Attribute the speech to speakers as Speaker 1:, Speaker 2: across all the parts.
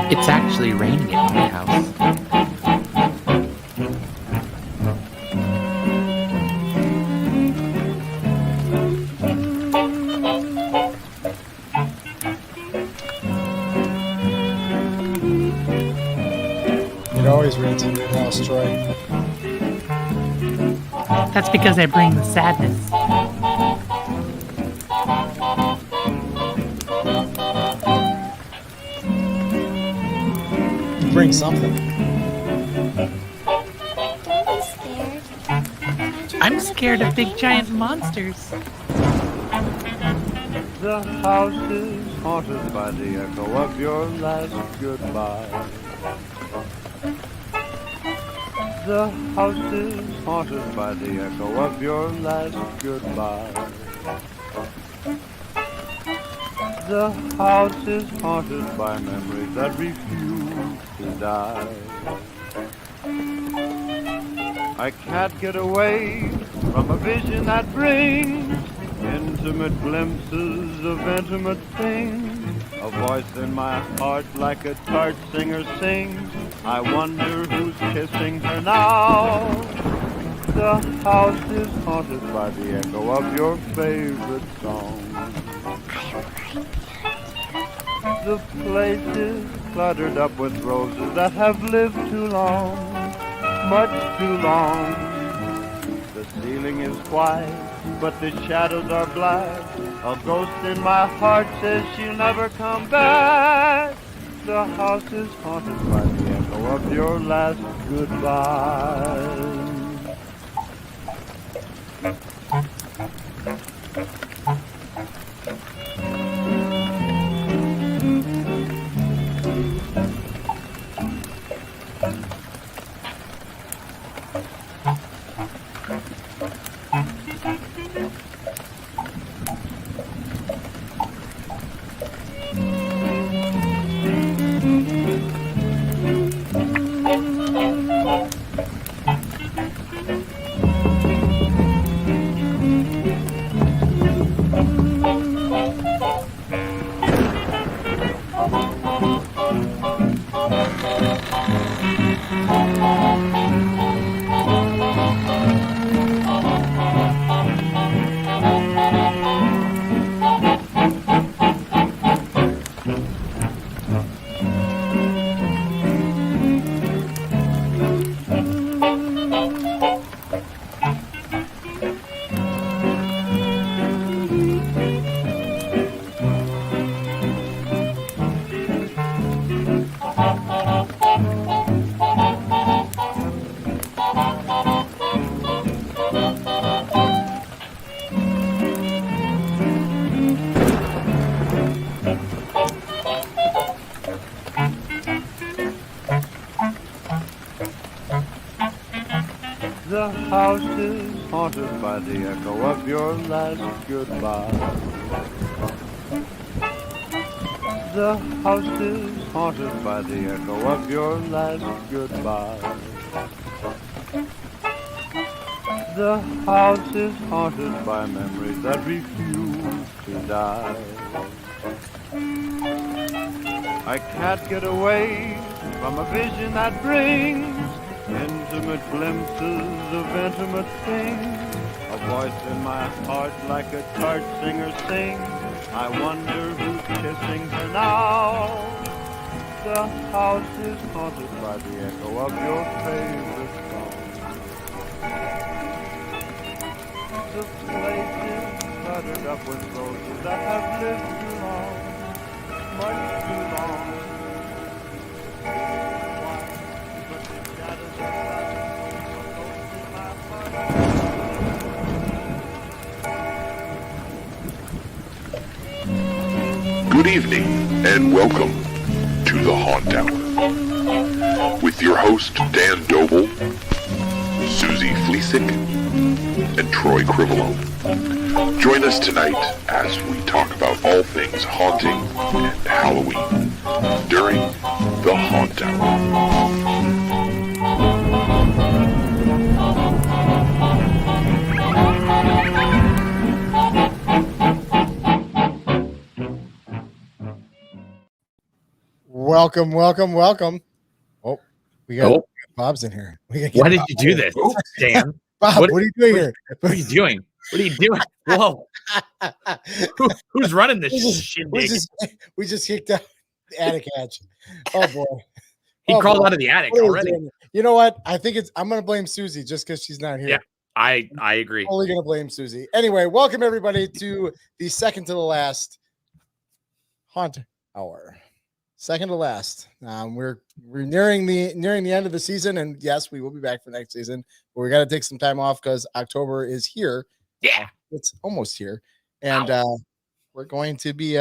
Speaker 1: It's actually raining at my house.
Speaker 2: It always rains in your house, Troy.
Speaker 1: That's because I bring the sadness.
Speaker 2: You bring something.
Speaker 3: Don't be scared.
Speaker 1: I'm scared of big giant monsters.
Speaker 4: The house is haunted by the echo of your last goodbye. The house is haunted by the echo of your last goodbye. The house is haunted by memories that refuse to die. I can't get away from a vision that brings intimate glimpses of intimate things. A voice in my heart like a tart singer sings. I wonder who's kissing her now. The house is haunted by the echo of your favorite song. The place is cluttered up with roses that have lived too long, much too long. The ceiling is white, but the shadows are black. A ghost in my heart says she'll never come back. The house is haunted by the echo of your last goodbye. The house is haunted by the echo of your last goodbye. The house is haunted by the echo of your last goodbye. The house is haunted by memories that refuse to die. I can't get away from a vision that brings intimate glimpses of intimate things. A voice in my heart like a tart singer sings. I wonder who's kissing her now. The house is haunted by the echo of your favorite song. The place is cluttered up with roses that have lived too long, much too long.
Speaker 5: Good evening and welcome to the Haunt Hour with your host Dan Doble Susie Fleesick, and Troy Crivello. Join us tonight as we talk about all things haunting and Halloween during the Haunt Hour.
Speaker 2: Welcome, welcome, welcome. Oh, we got
Speaker 1: Oh.
Speaker 2: Bob's in here.
Speaker 1: Why did you do this, Dan?
Speaker 2: Bob, what are you doing here?
Speaker 1: What are you doing? What are you doing? Whoa. Who's running this shit?
Speaker 2: we just kicked out the attic hatch. Oh boy.
Speaker 1: He crawled out of the attic already.
Speaker 2: You know what? I think I'm gonna blame Susie just because she's not here.
Speaker 1: Yeah, I agree.
Speaker 2: Only gonna blame Susie. Anyway, welcome everybody to the second to the last Haunt Hour. Second to last. We're nearing the end of the season, and yes, we will be back for next season. But we got to take some time off because October is here.
Speaker 1: Yeah,
Speaker 2: it's almost here, and we're going to be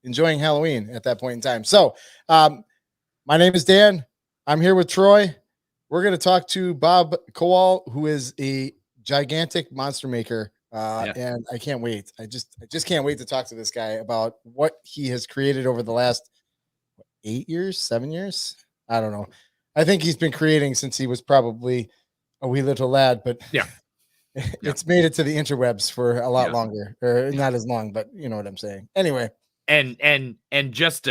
Speaker 2: enjoying Halloween at that point in time. So, my name is Dan. I'm here with Troy. We're going to talk to Bob Kowal, who is a gigantic monster maker. And I can't wait. I just can't wait to talk to this guy about what he has created over the last 7 years. I don't know. I think he's been creating since he was probably a wee little lad, but it's made it to the interwebs for a lot longer, or not as long, but you know what I'm saying. Anyway.
Speaker 1: And just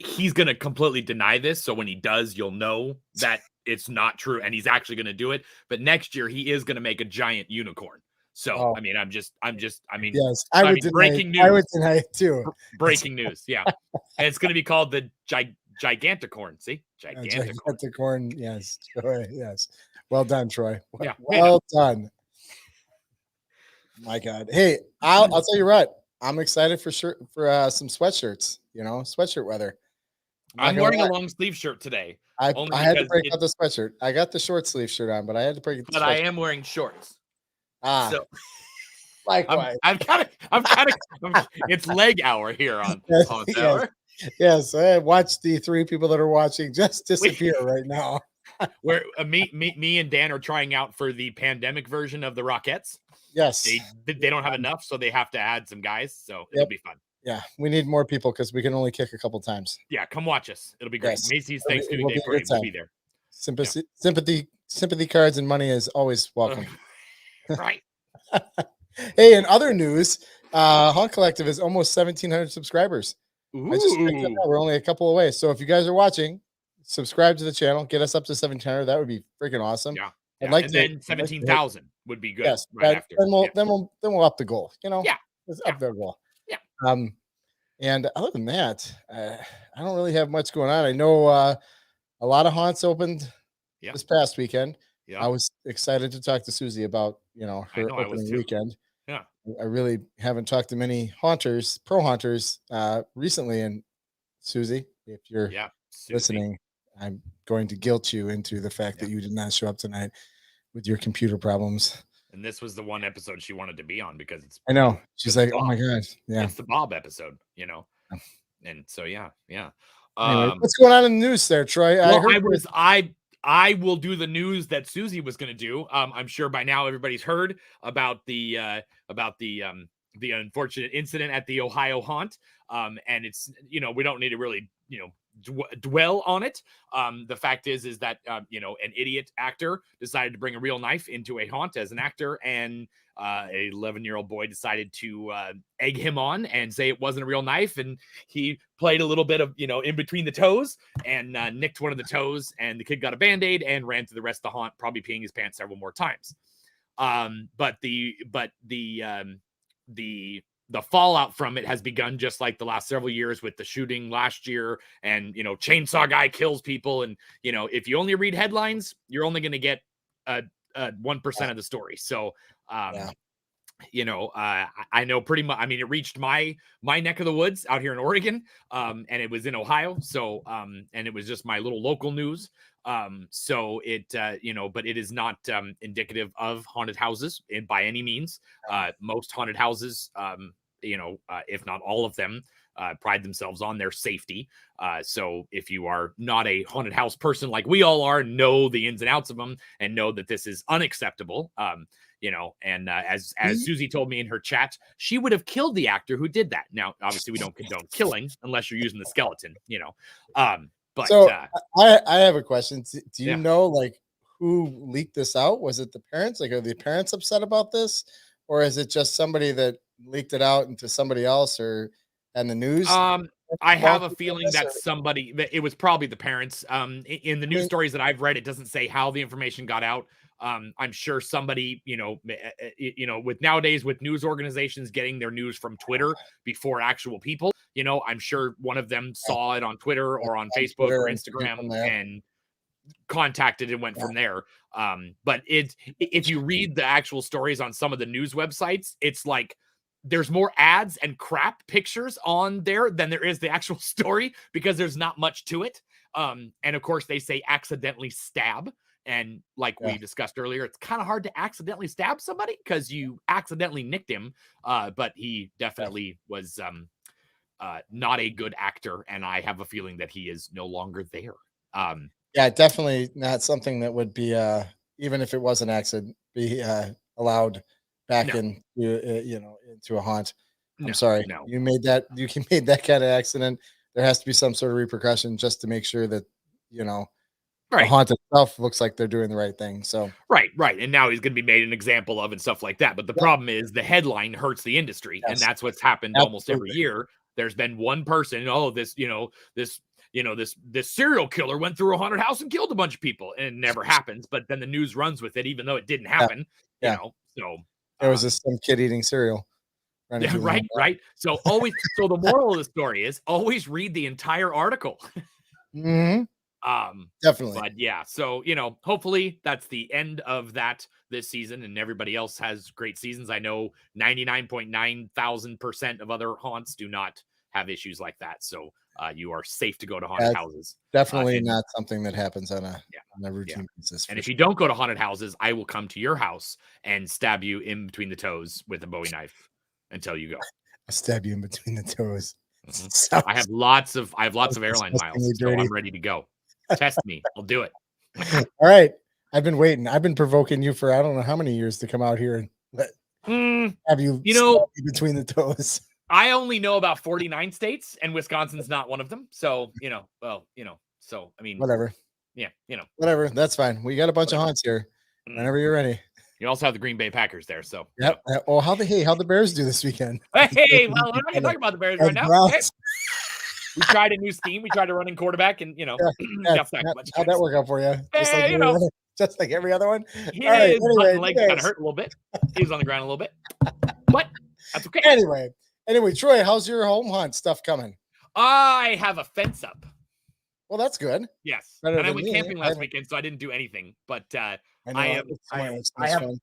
Speaker 1: he's gonna completely deny this, so when he does, you'll know that it's not true, and he's actually gonna do it. But next year, he is gonna make a giant unicorn. So I mean, yes,
Speaker 2: I would deny
Speaker 1: breaking news.
Speaker 2: I would deny it too.
Speaker 1: Breaking news, yeah, and it's gonna be called the Giganticorn. See,
Speaker 2: Giganticorn. Yes, Troy. Yes, well done, Troy.
Speaker 1: Well
Speaker 2: done. My God. Hey, I'll tell you what. I'm excited for some sweatshirts. You know, sweatshirt weather.
Speaker 1: I'm wearing a long sleeve shirt today.
Speaker 2: I had to break out the sweatshirt. I got the short sleeve shirt on, but I had to break it.
Speaker 1: But I am wearing shorts. So
Speaker 2: likewise,
Speaker 1: I'm kind of it's leg hour here on Hour.
Speaker 2: Yes, I watched the three people that are watching just disappear right now.
Speaker 1: Where me and Dan are trying out for the pandemic version of the Rockettes.
Speaker 2: Yes,
Speaker 1: they don't have enough, so they have to add some guys. So it'll be fun.
Speaker 2: Yeah, we need more people because we can only kick a couple times.
Speaker 1: Yeah, come watch us. It'll be great.
Speaker 2: Yes.
Speaker 1: Macy's Thanksgiving Day parade will be there.
Speaker 2: Sympathy cards and money is always welcome.
Speaker 1: Right.
Speaker 2: Hey, in other news, Haunt Collective is almost 1,700 subscribers.
Speaker 1: Ooh.
Speaker 2: I just picked it up. We're only a couple away. So if you guys are watching, subscribe to the channel. Get us up to 1,700. That would be freaking awesome.
Speaker 1: Yeah.
Speaker 2: I'd like
Speaker 1: and
Speaker 2: to,
Speaker 1: then 17,000 would be good.
Speaker 2: Yes.
Speaker 1: Right after.
Speaker 2: Then we'll up the goal. You know.
Speaker 1: Yeah.
Speaker 2: Let's up the goal.
Speaker 1: Yeah.
Speaker 2: And other than that, I don't really have much going on. I know a lot of haunts opened this past weekend. Yeah. I was excited to talk to Susie about, her opening weekend.
Speaker 1: Yeah.
Speaker 2: I really haven't talked to many pro haunters recently. And Susie, if you're listening, I'm going to guilt you into the fact that you did not show up tonight with your computer problems.
Speaker 1: And this was the one episode she wanted to be on because
Speaker 2: I know. She's like, oh my God. Yeah.
Speaker 1: It's the Bob episode, And so, yeah.
Speaker 2: Anyway, what's going on in the news there, Troy?
Speaker 1: Well, I will do the news that Susie was going to do. I'm sure by now everybody's heard about the unfortunate incident at the Ohio Haunt. And it's, we don't need to really, dwell on it. The fact is that, an idiot actor decided to bring a real knife into a haunt as an actor, and a 11-year-old boy decided to egg him on and say it wasn't a real knife, and he played a little bit of in between the toes and nicked one of the toes, and the kid got a band-aid and ran through the rest of the haunt, probably peeing his pants several more times. But the fallout from it has begun just like the last several years with the shooting last year, and chainsaw guy kills people, and if you only read headlines, you're only going to get 1% of the story. So I know pretty much. I mean, it reached my neck of the woods out here in Oregon, and it was in Ohio. So and it was just my little local news. So it but it is not indicative of haunted houses by any means. Most haunted houses, if not all of them, pride themselves on their safety. So if you are not a haunted house person like we all are, know the ins and outs of them and know that this is unacceptable. And as Susie told me in her chat, she would have killed the actor who did that. Now, obviously, we don't condone killing unless you're using the skeleton, But
Speaker 2: so I have a question. Do you
Speaker 1: yeah.
Speaker 2: know like who leaked this out? Was it the parents? Like, are the parents upset about this, or is it just somebody that leaked it out into somebody else or and the news?
Speaker 1: I have a feeling that it was probably the parents. In the news stories that I've read, it doesn't say how the information got out. I'm sure somebody, with nowadays with news organizations getting their news from Twitter before actual people, I'm sure one of them saw it on Twitter or on Facebook or Instagram and contacted and went from there. But if you read the actual stories on some of the news websites, it's like there's more ads and crap pictures on there than there is the actual story because there's not much to it. And of course they say accidentally stab. And like we discussed earlier, it's kind of hard to accidentally stab somebody because you accidentally nicked him. But he definitely was not a good actor. And I have a feeling that he is no longer there.
Speaker 2: Yeah, definitely not something that would be, even if it was an accident, be allowed back into a haunt. I'm sorry.
Speaker 1: No.
Speaker 2: You made that kind of accident. There has to be some sort of repercussion just to make sure that, the haunt itself looks like they're doing the right thing. So
Speaker 1: right. And now he's going to be made an example of and stuff like that. But the problem is the headline hurts the industry. And that's what's happened almost every year. There's been one person, this serial killer went through a haunted house and killed a bunch of people, and it never happens. But then the news runs with it, even though it didn't happen. So
Speaker 2: there was some kid eating cereal.
Speaker 1: Yeah, right. So the moral of the story is always read the entire article.
Speaker 2: Mm-hmm. Definitely.
Speaker 1: But yeah, so hopefully that's the end of that this season, and everybody else has great seasons. I know 99.9,000% of other haunts do not have issues like that. So you are safe to go to haunted houses.
Speaker 2: Definitely not something that happens on a routine basis.
Speaker 1: And if you don't go to haunted houses, I will come to your house and stab you in between the toes with a Bowie knife until you go.
Speaker 2: I'll stab you in between the toes.
Speaker 1: Mm-hmm. I have lots of airline miles, so I'm ready to go. Test me. I'll do it.
Speaker 2: All right. I've been waiting. I've been provoking you for I don't know how many years to come out here and have you between the toes.
Speaker 1: I only know about 49 states, and Wisconsin's not one of them. So, so I mean,
Speaker 2: whatever.
Speaker 1: Yeah,
Speaker 2: whatever. That's fine. We got a bunch of haunts here. Whenever you're ready.
Speaker 1: You also have the Green Bay Packers there. So,
Speaker 2: yep. Oh, how'd the Bears do this weekend?
Speaker 1: Hey, well, we're not going to talk about the Bears right now. Okay. We tried a new scheme. We tried a running quarterback, and how'd
Speaker 2: that work out for you? Just like every other one.
Speaker 1: His leg kind of hurt a little bit. He was on the ground a little bit, but that's okay.
Speaker 2: Anyway, Troy, how's your home hunt stuff coming?
Speaker 1: I have a fence up.
Speaker 2: Well, that's good.
Speaker 1: Yes, and I went camping last weekend, so I didn't do anything. But I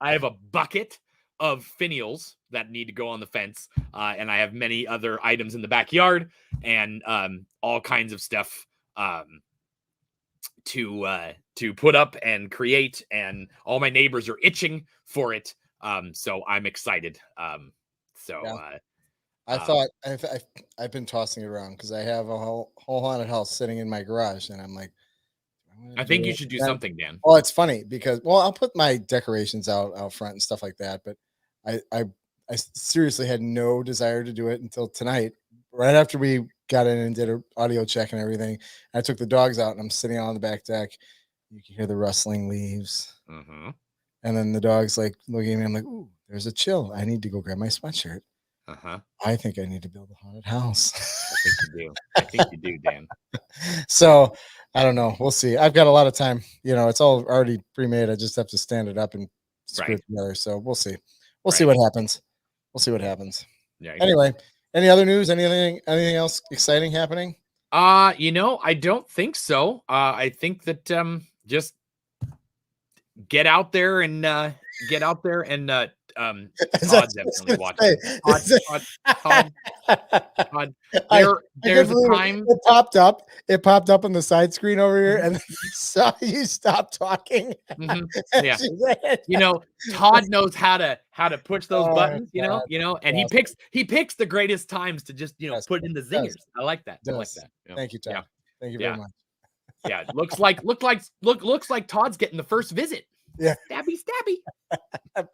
Speaker 1: have a bucket of finials that need to go on the fence, and I have many other items in the backyard and all kinds of stuff to put up and create, and all my neighbors are itching for it. So I'm excited.
Speaker 2: I thought I've been tossing it around because I have a whole haunted house sitting in my garage, and I'm like,
Speaker 1: I think you should do something, Dan.
Speaker 2: Well, it's funny because I'll put my decorations out front and stuff like that, but I seriously had no desire to do it until tonight, right after we got in and did an audio check and everything. I took the dogs out and I'm sitting on the back deck. You can hear the rustling leaves.
Speaker 1: Mm-hmm.
Speaker 2: And then the dog's like looking at me. I'm like, ooh, there's a chill. I need to go grab my sweatshirt.
Speaker 1: Uh-huh.
Speaker 2: I think I need to build a haunted house.
Speaker 1: I think you do, Dan.
Speaker 2: So I don't know. We'll see. I've got a lot of time. It's all already pre-made. I just have to stand it up and screw it together. So we'll see. We'll see what happens.
Speaker 1: Yeah.
Speaker 2: Anyway, any other news? Anything else exciting happening?
Speaker 1: I don't think so. I think that just get out there and Todd definitely watching. Todd,
Speaker 2: I
Speaker 1: there's
Speaker 2: couldn't
Speaker 1: a
Speaker 2: believe
Speaker 1: time.
Speaker 2: it popped up. It popped up on the side screen over here, and saw you stop talking.
Speaker 1: Mhm,
Speaker 2: And
Speaker 1: yeah.
Speaker 2: she read.
Speaker 1: You know, Todd knows how to push those
Speaker 2: Oh,
Speaker 1: buttons,
Speaker 2: God.
Speaker 1: and
Speaker 2: Awesome.
Speaker 1: he picks the greatest times to just,
Speaker 2: Yes,
Speaker 1: put in the
Speaker 2: does.
Speaker 1: zingers. I like that. I like
Speaker 2: Does.
Speaker 1: that. Yeah.
Speaker 2: Thank you, Todd.
Speaker 1: Yeah.
Speaker 2: Thank you
Speaker 1: Yeah.
Speaker 2: very much.
Speaker 1: Yeah. Looks like Todd's getting the first visit.
Speaker 2: Yeah.
Speaker 1: Stabby, stabby,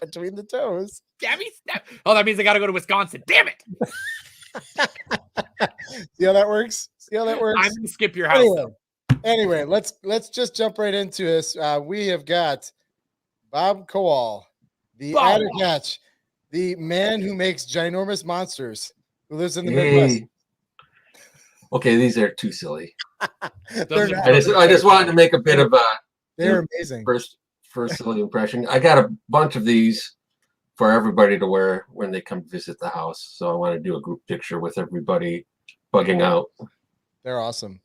Speaker 2: Between the toes.
Speaker 1: stabby, stab. Oh, that means I got to go to Wisconsin. Damn it.
Speaker 2: See how that works? See how that works?
Speaker 1: I'm going to skip your house.
Speaker 2: Anyway, let's just jump right into this. We have got Bob Kowal, the
Speaker 1: Bob.
Speaker 2: attic hatch, the man who makes ginormous monsters, who lives in the
Speaker 6: Hey.
Speaker 2: Midwest.
Speaker 6: Okay, these are too silly.
Speaker 2: They're not.
Speaker 6: I just wanted to make a bit of a
Speaker 2: They're amazing.
Speaker 6: first silly impression. I got a bunch of these for everybody to wear when they come visit the house. So I want to do a group picture with everybody bugging out.
Speaker 2: They're awesome.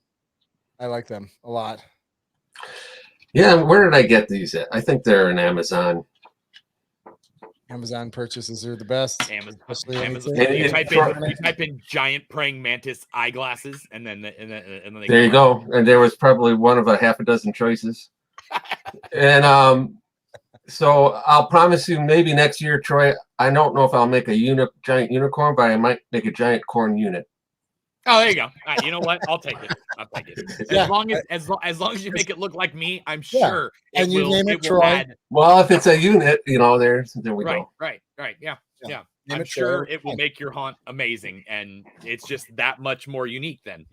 Speaker 2: I like them a lot.
Speaker 6: Yeah, where did I get these at? I think they're in Amazon.
Speaker 2: Amazon purchases are the best.
Speaker 1: Amazon.
Speaker 2: Amazon.
Speaker 1: You type in giant praying mantis eyeglasses, and then they
Speaker 6: There you go. And there was probably one of a half a dozen choices. And so I'll promise you, maybe next year, Troy. I don't know if I'll make a giant unicorn, but I might make a giant corn unit.
Speaker 1: Oh, there you go. All right, you know what? I'll take it. As
Speaker 2: Yeah.
Speaker 1: long as you make it look like me, I'm
Speaker 2: Yeah.
Speaker 1: sure.
Speaker 2: And you name it
Speaker 1: will
Speaker 2: Troy.
Speaker 1: add-
Speaker 6: Well, if it's a unit, there we
Speaker 1: right,
Speaker 6: go.
Speaker 1: right. Yeah.
Speaker 2: Name
Speaker 1: I'm
Speaker 2: it
Speaker 1: sure
Speaker 2: Troy.
Speaker 1: it will make your haunt amazing, and it's just that much more unique. Then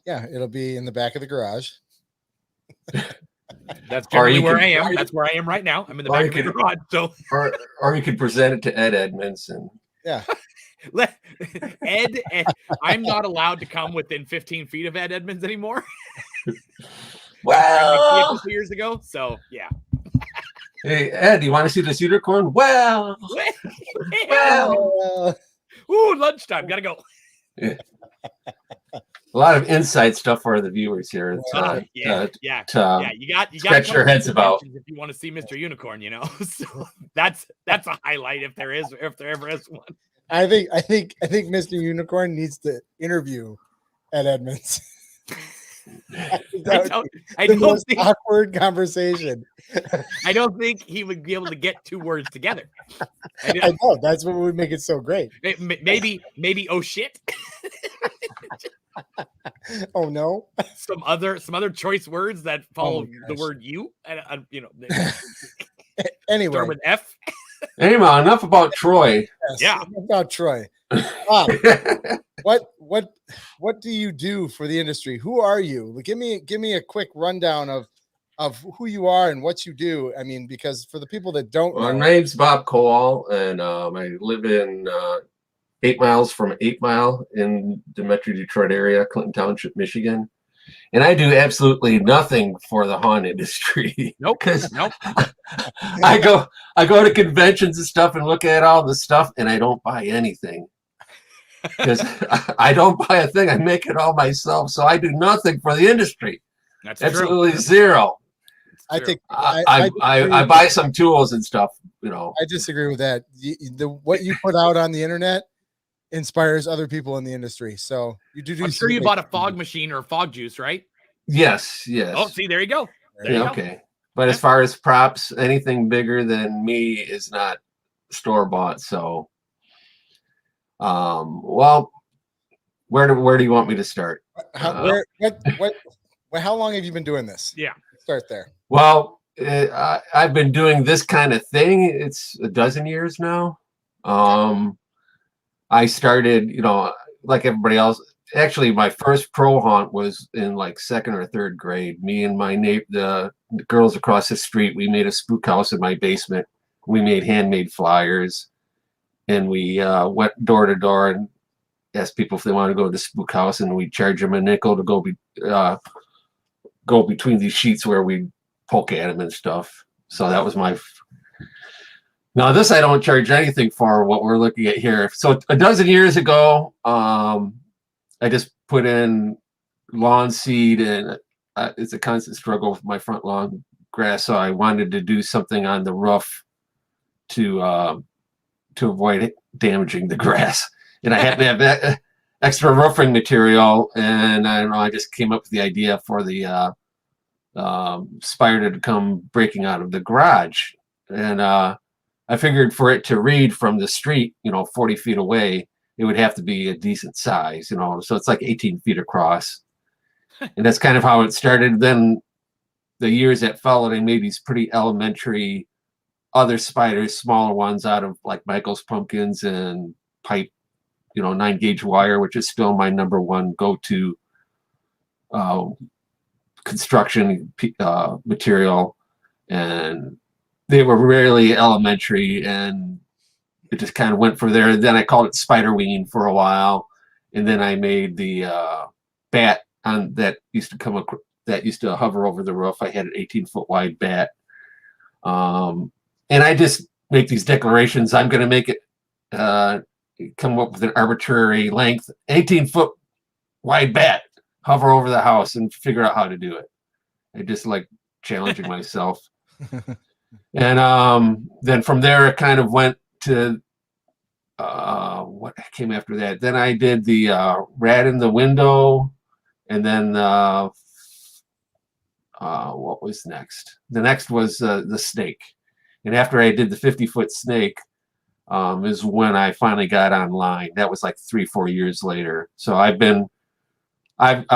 Speaker 2: Yeah, it'll be in the back of the garage.
Speaker 1: that's
Speaker 6: Or
Speaker 1: generally
Speaker 6: you
Speaker 1: where
Speaker 6: could-
Speaker 1: I am. That's where I am right now. I'm in the
Speaker 6: or
Speaker 1: back
Speaker 6: you
Speaker 1: of the
Speaker 6: could-
Speaker 1: garage. So
Speaker 6: Or you could present it to Ed Edmonds and
Speaker 2: Yeah.
Speaker 1: Ed, I'm not allowed to come within 15 feet of Ed Edmonds anymore. A
Speaker 6: well,
Speaker 1: couple years ago. So yeah.
Speaker 6: hey Ed, you want to see this unicorn? Well,
Speaker 1: Ooh, lunchtime. Gotta go.
Speaker 6: a lot of inside stuff for the viewers here.
Speaker 1: Yeah. You got
Speaker 6: scratch their heads about.
Speaker 1: if you want to see Mr. Unicorn, So that's a highlight if there ever is one.
Speaker 2: I think Mr. Unicorn needs to interview Ed Edmonds.
Speaker 1: I
Speaker 2: The
Speaker 1: don't
Speaker 2: most
Speaker 1: think
Speaker 2: awkward conversation.
Speaker 1: I don't think he would be able to get two words together.
Speaker 2: I know that's what would make it so great.
Speaker 1: Maybe oh shit.
Speaker 2: Oh no.
Speaker 1: Some other choice words that follow
Speaker 2: my
Speaker 1: the
Speaker 2: gosh.
Speaker 1: word you and
Speaker 2: Anyway,
Speaker 1: start with F.
Speaker 6: Anyway, enough about Troy.
Speaker 2: yes,
Speaker 1: Yeah.
Speaker 2: about Troy. Bob, what do you do for the industry? Who are you? Give me a quick rundown of who you are and what you do. I mean, because for the people that don't
Speaker 6: My
Speaker 2: know,
Speaker 6: name's Bob Kowal, and I live in 8 miles from 8 Mile in the Metro Detroit area, Clinton Township, Michigan. And I do absolutely nothing for the haunt industry.
Speaker 1: Nope.
Speaker 6: Because
Speaker 1: Nope.
Speaker 6: I go to conventions and stuff and look at all the stuff, and I don't buy anything. Because I don't buy a thing. I make it all myself. So I do nothing for the industry.
Speaker 1: That's true.
Speaker 6: Absolutely zero.
Speaker 2: I think
Speaker 6: I buy some tools and stuff,
Speaker 2: I disagree with that. What you put out on the internet inspires other people in the industry. So you do.
Speaker 1: I'm sure you bought a fog machine or a fog juice, right?
Speaker 6: Yes.
Speaker 1: Oh, see, there you go. There you
Speaker 6: Yeah,
Speaker 1: go.
Speaker 6: okay. But as far as props, anything bigger than me is not store bought. So, well, where do you want me to start?
Speaker 2: How long have you been doing this?
Speaker 1: Yeah.
Speaker 2: Start there.
Speaker 6: Well, I've been doing this kind of thing. It's a dozen years now. I started, like everybody else. Actually, my first pro haunt was in like 2nd or 3rd grade. Me and my the girls across the street, we made a spook house in my basement. We made handmade flyers, and we went door to door and asked people if they wanted to go to the spook house, and we charge them a nickel to go between these sheets where we poke at them and stuff. So that was my. Now this I don't charge anything for. What we're looking at here. So a dozen years ago, I just put in lawn seed, and it's a constant struggle with my front lawn grass. So I wanted to do something on the roof to avoid damaging the grass. And I had to have that extra roofing material, and I don't know, I just came up with the idea for the spider to come breaking out of the garage. And I figured for it to read from the street, 40 feet away, it would have to be a decent size, so it's like 18 feet across. And that's kind of how it started. Then the years that followed, I made these pretty elementary other spiders, smaller ones out of like Michael's pumpkins and pipe, 9-gauge wire, which is still my number one go-to construction material. And they were really elementary, and it just kind of went from there. Then I called it Spiderween for a while, and then I made the bat on that used to hover over the roof. I had an 18-foot wide bat, and I just make these declarations. I'm going to make it come up with an arbitrary length, 18-foot wide bat, hover over the house, and figure out how to do it. I just like challenging myself. And then from there, it kind of went to what came after that. Then I did the rat in the window, and then what was next? The next was the snake. And after I did the 50-foot snake, is when I finally got online. That was like 3-4 years later. So I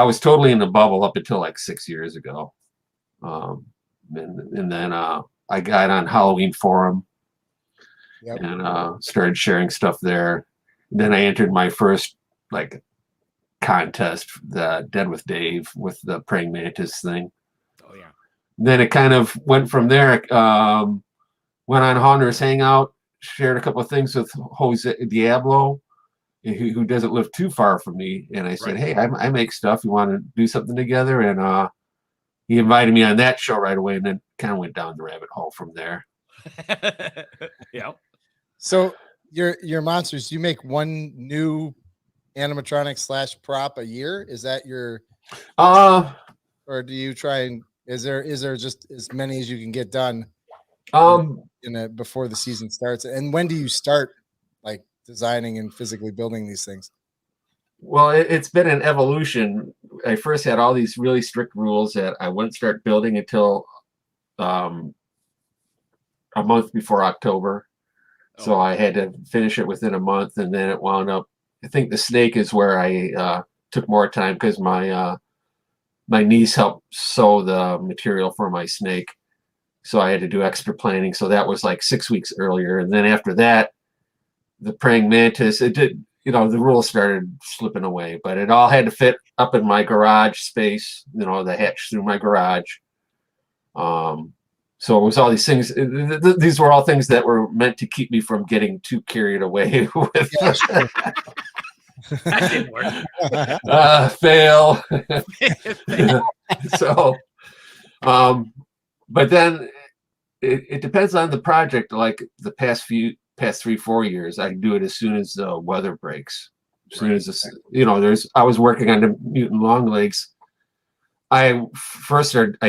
Speaker 6: was totally in the bubble up until like 6 years ago. And then I got on Halloween forum. Yep. And started sharing stuff there. And then I entered my first like contest, the Dead with Dave, with the praying mantis thing.
Speaker 1: Oh yeah.
Speaker 6: Then it kind of went from there. Went on Haunters Hangout, shared a couple of things with Jose Diablo, who doesn't live too far from me. And I said, hey, I make stuff. You want to do something together? And he invited me on that show right away, and then kind of went down the rabbit hole from there.
Speaker 1: Yeah.
Speaker 2: So your monsters, you make one new animatronic / prop a year? Is that your or do you try and is there just as many as you can get done before the season starts? And when do you start like designing and physically building these things?
Speaker 6: Well, it's been an evolution. I first had all these really strict rules that I wouldn't start building until a month before October. So I had to finish it within a month, and then it wound up. I think the snake is where I took more time because my niece helped sew the material for my snake, so I had to do extra planning. So that was like 6 weeks earlier, and then after that, the praying mantis. It did. The rules started slipping away, but it all had to fit up in my garage space. The hatch through my garage. So it was all these things. These were all things that were meant to keep me from getting too carried away with.
Speaker 2: Yeah, sure.
Speaker 1: That didn't work.
Speaker 6: Fail. So, but then it depends on the project. Like the past 3-4 years, I do it as soon as the weather breaks. As soon as I was working on the mutant longlegs. I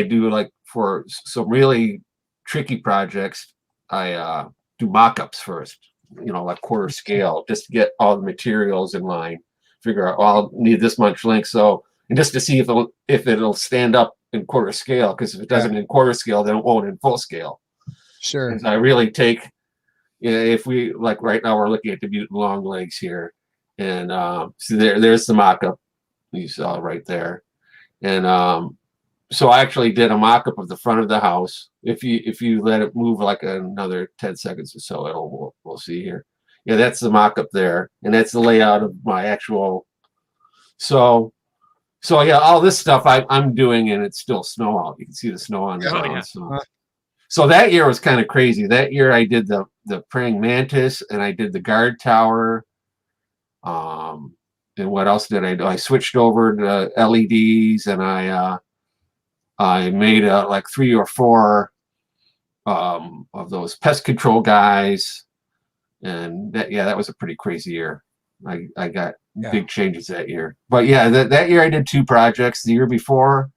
Speaker 6: do like for some really tricky projects, I do mock-ups first, like quarter scale, just to get all the materials in line, figure out, I'll need this much length. So, and just to see if it'll stand up in quarter scale, because if it doesn't in quarter scale, then it won't in full scale.
Speaker 2: Sure.
Speaker 6: And I really take, if we, like right now we're looking at the mutant longlegs here, and so there's the mock-up you saw right there. And so I actually did a mock-up of the front of the house. If you let it move like another 10 seconds or so, we'll see here. Yeah, that's the mock-up there, and that's the layout of my actual. So yeah, all this stuff I'm doing, and it's still snow out. You can see the snow on the ground.
Speaker 1: Yeah.
Speaker 6: So that year was kind of crazy. That year I did the praying mantis, and I did the guard tower. And what else did I do? I switched over to LEDs, and I made like 3 or 4 of those pest control guys, and that was a pretty crazy year. I got big changes that year. But yeah, that year I did 2 projects. The year before,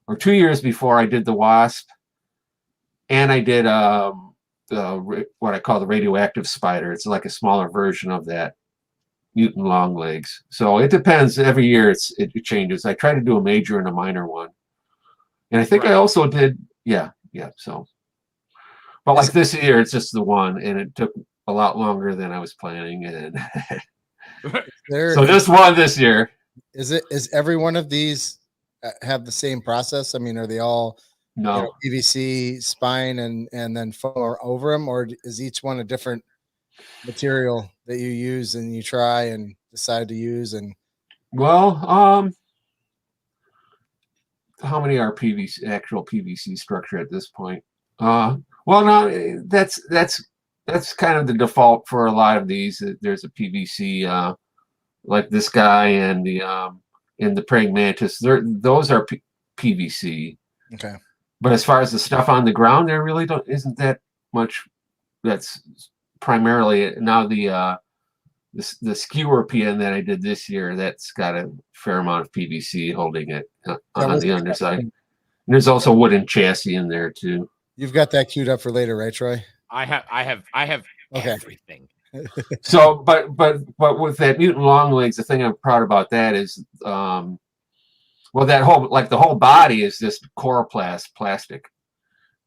Speaker 6: or 2 years before, I did the wasp, and I did what I call the radioactive spider. It's like a smaller version of that mutant longlegs. So it depends. Every year it changes. I try to do a major and a minor one, and I think I also did. Yeah. So, but like this year, it's just the one, and it took a lot longer than I was planning. And so this one this year.
Speaker 2: Is every one of these have the same process? I mean, are they all PVC spine and then foam over them, or is each one a different material that you use and you try and decide to use? And
Speaker 6: well, how many are PVC actual PVC structure at this point? Well, no, that's kind of the default for a lot of these. There's a PVC, like this guy and the praying mantis. Those are PVC.
Speaker 2: Okay.
Speaker 6: But as far as the stuff on the ground, there really isn't that much. That's primarily now the skewer pin that I did this year. That's got a fair amount of PVC holding it on the underside. And there's also wooden chassis in there too.
Speaker 2: You've got that queued up for later, right, Troy?
Speaker 1: I have
Speaker 2: okay.
Speaker 1: everything.
Speaker 6: So, but with that mutant longlegs, the thing I'm proud about that is, well, that the whole body is just coroplast plastic,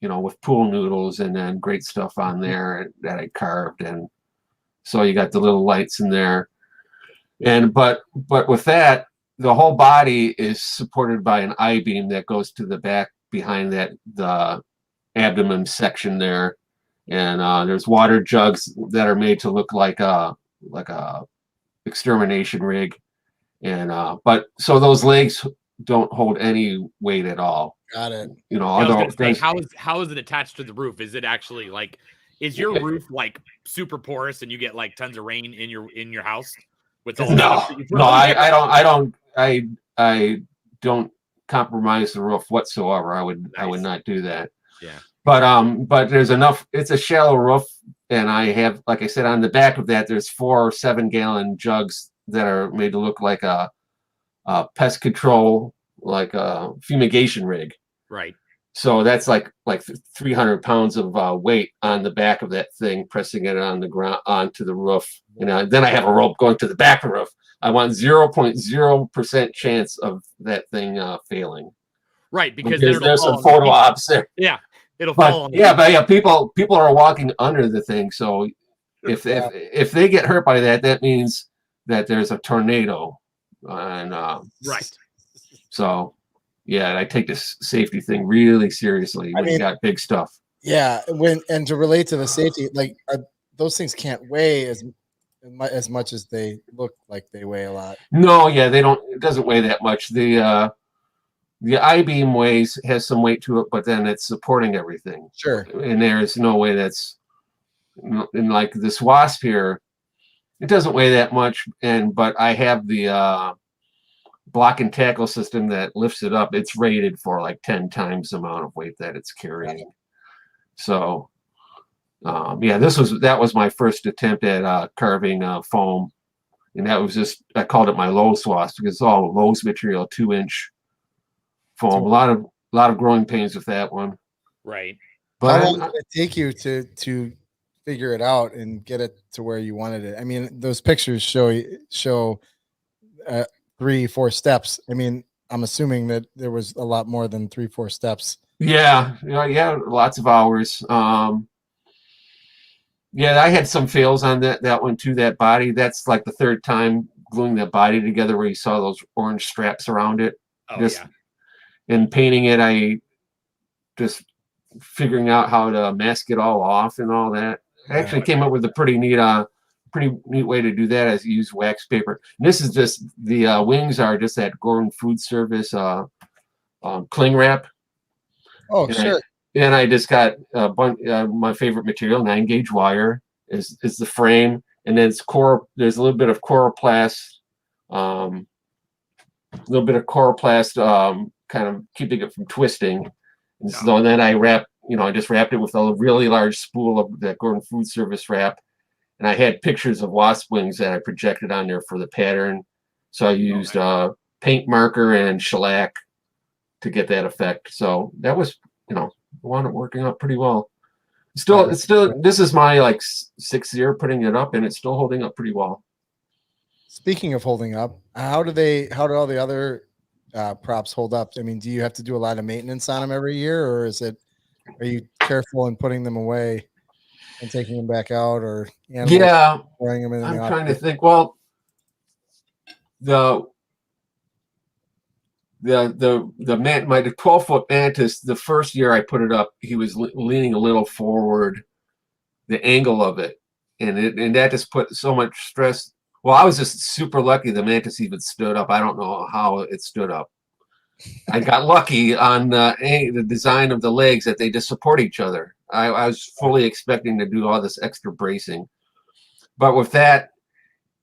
Speaker 6: with pool noodles and then great stuff on there that I carved, and so you got the little lights in there, and but with that, the whole body is supported by an I-beam that goes to the back behind the abdomen section there. And there's water jugs that are made to look like a extermination rig, and but so those legs don't hold any weight at all.
Speaker 2: Got it.
Speaker 1: How is it attached to the roof? Is it actually like, is your roof like super porous and you get like tons of rain in your house with all I don't compromise the roof whatsoever. I would not do that.
Speaker 2: Yeah.
Speaker 6: But there's enough. It's a shallow roof, and I have, like I said, on the back of that, there's 4 7-gallon jugs that are made to look like a pest control, like a fumigation rig.
Speaker 1: Right.
Speaker 6: So that's like 300 pounds of weight on the back of that thing, pressing it on the ground onto the roof. And then I have a rope going to the back of the roof. I want 0.0% chance of that thing failing.
Speaker 1: Right, because
Speaker 6: there's some photo ops there.
Speaker 1: Yeah. It'll fall.
Speaker 6: But people are walking under the thing. So if they get hurt by that, that means that there's a tornado. And
Speaker 1: right.
Speaker 6: So yeah, I take this safety thing really seriously when you got big stuff.
Speaker 2: Yeah, and to relate to the safety, like those things can't weigh as much as they look like they weigh a lot.
Speaker 6: No, yeah, they don't. It doesn't weigh that much. The I-beam has some weight to it, but then it's supporting everything.
Speaker 2: Sure.
Speaker 6: And there's no way that's, and like this wasp here, it doesn't weigh that much. But I have the block and tackle system that lifts it up. It's rated for like 10 times the amount of weight that it's carrying. Right. So, that was my first attempt at carving foam, and that was I called it my Lowe's wasp because it's all Lowe's material, 2-inch foam. A lot of growing pains with that one.
Speaker 1: Right.
Speaker 2: But how long did it take you to figure it out and get it to where you wanted it? I mean, those pictures show 3-4 steps. I mean, I'm assuming that there was a lot more than 3-4 steps.
Speaker 6: Yeah, lots of hours. I had some fails on that one too. That body, that's like the 3rd time gluing that body together where you saw those orange straps around it. And painting it, I just figuring out how to mask it all off and all that. I actually came up with a pretty neat way to do that. As you use wax paper. And this is just the wings are just that Gordon Food Service cling wrap.
Speaker 2: Oh, sure.
Speaker 6: And I just got a bunch. My favorite material, 9-gauge wire, is the frame, and then there's a little bit of coroplast, kind of keeping it from twisting. And so then I just wrapped it with a really large spool of that Gordon Food Service wrap, and I had pictures of wasp wings that I projected on there for the pattern. So I used paint marker and shellac to get that effect. So that was, wound up working out pretty well. It's still. This is my like 6th year putting it up, and it's still holding up pretty well.
Speaker 2: Speaking of holding up, how do all the other props hold up? I mean, do you have to do a lot of maintenance on them every year, or are you careful in putting them away and taking them back out, or
Speaker 6: Yeah,
Speaker 2: throwing them in?
Speaker 6: I'm trying to think. Well, the 12-foot mantis, the first year I put it up, he was leaning a little forward, the angle of it, and that just put so much stress. Well, I was just super lucky the mantis even stood up. I don't know how it stood up. I got lucky on the design of the legs that they just support each other. I was fully expecting to do all this extra bracing, but with that,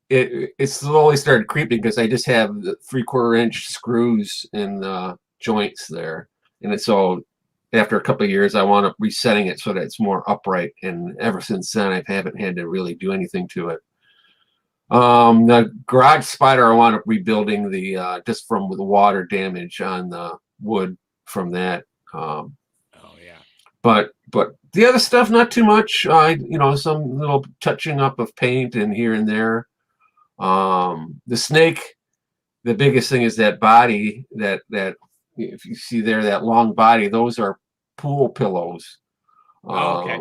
Speaker 6: it slowly started creeping because I just have the 3/4 inch screws in the joints there, and so after a couple of years, I wound up resetting it so that it's more upright. And ever since then, I haven't had to really do anything to it. The garage spider, I wound up rebuilding the just from the water damage on the wood from that.
Speaker 1: Oh yeah.
Speaker 6: But the other stuff, not too much. Some little touching up of paint and here and there. The snake, the biggest thing is that body that if you see there, that long body, those are pool pillows.
Speaker 1: Okay.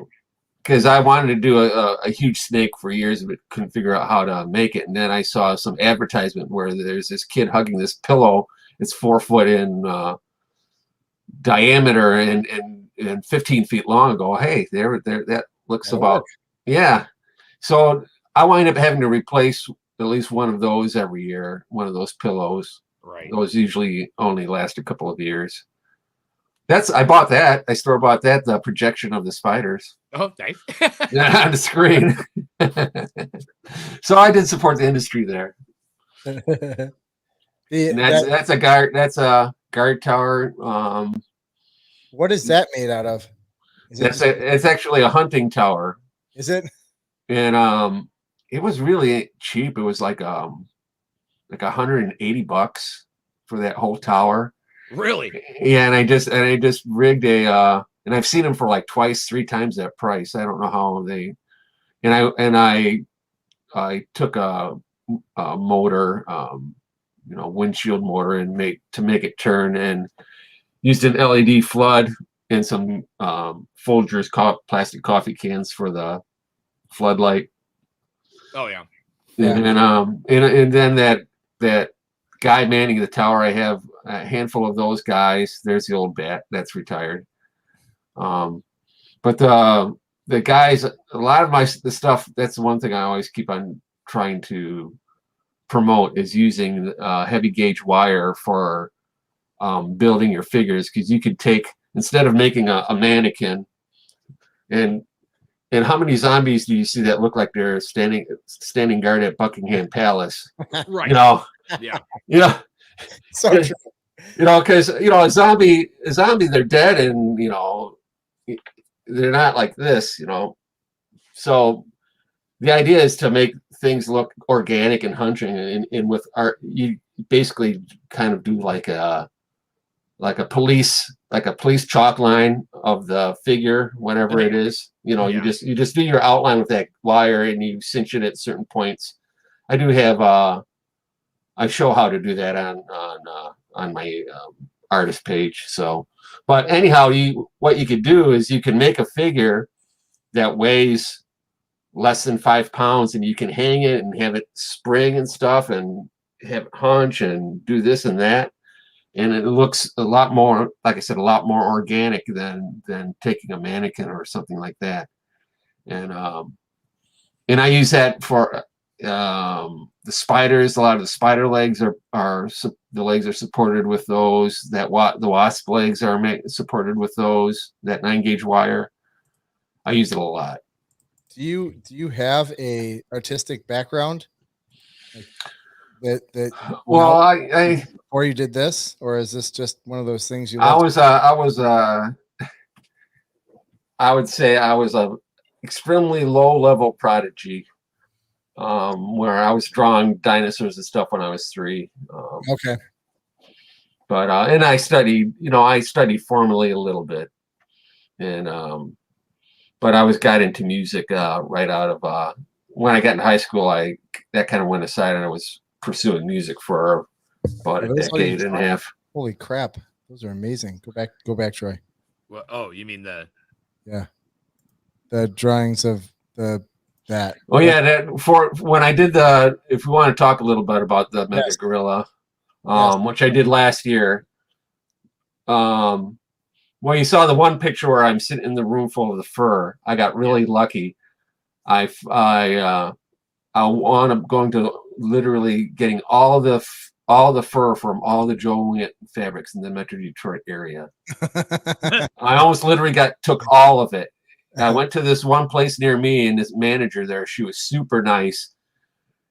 Speaker 6: Because I wanted to do a huge snake for years, but couldn't figure out how to make it. And then I saw some advertisement where there's this kid hugging this pillow. It's 4 foot in diameter and 15 feet long. I go, hey, there, that looks about, yeah. So I wind up having to replace at least one of those every year, one of those pillows.
Speaker 1: Right.
Speaker 6: Those usually only last a couple of years. I bought that. I store-bought that, the projection of the spiders.
Speaker 1: Oh, nice.
Speaker 6: Yeah, on the screen. So I did support the industry there. That's a guard tower.
Speaker 2: What is that made out of?
Speaker 6: It's actually a hunting tower.
Speaker 2: Is it?
Speaker 6: And it was really cheap. It was like $180 for that whole tower.
Speaker 1: Really?
Speaker 6: Yeah, and I just rigged and I've seen them for like 3 times that price. I don't know how they. And I took a motor, windshield motor, and make it turn, and used an LED flood and some Folgers plastic coffee cans for the floodlight.
Speaker 1: Oh yeah.
Speaker 6: And then that guy manning the tower, I have a handful of those guys. There's the old bat that's retired. But the guys, a lot of the stuff, that's the one thing I always keep on trying to promote, is using heavy gauge wire for building your figures, because you could take, instead of making a mannequin, and how many zombies do you see that look like they're standing guard at Buckingham Palace?
Speaker 1: Right.
Speaker 6: Yeah.
Speaker 2: So true.
Speaker 6: Because a zombie, they're dead, and they're not like this. So the idea is to make things look organic and hunting, and with art, you basically kind of do like a police chalk line of the figure, whatever it is. You just do your outline with that wire, and you cinch it at certain points. I do have I show how to do that on my artist page. So, but anyhow, what you could do is you can make a figure that weighs less than 5 pounds, and you can hang it and have it spring and stuff, and have it hunch and do this and that. And it looks a lot more, like I said, a lot more organic than taking a mannequin or something like that. And I use that for the spiders. A lot of the spider legs are the legs are supported with those. The wasp legs are supported with those. That 9-gauge wire. I use it a lot.
Speaker 2: Do you have a artistic background? I before you did this, or is this just one of those things you?
Speaker 6: I would say I was a extremely low level prodigy, where I was drawing dinosaurs and stuff when I was 3.
Speaker 2: Okay.
Speaker 6: But and I studied formally a little bit, and but I got into music right out of when I got in high school. That kind of went aside, and I was pursuing music for about a decade and a half.
Speaker 2: Holy crap, those are amazing. Go back, Troy.
Speaker 1: Well, oh, you mean the
Speaker 2: drawings of that.
Speaker 6: Oh yeah, that for when I did if we want to talk a little bit about the Mega Gorilla, which I did last year. Well, you saw the one picture where I'm sitting in the room full of the fur. I got really lucky. I'm going to literally getting all the fur from all the Joanne fabrics in the Metro Detroit area. I almost literally took all of it. I went to this one place near me, and this manager there, she was super nice.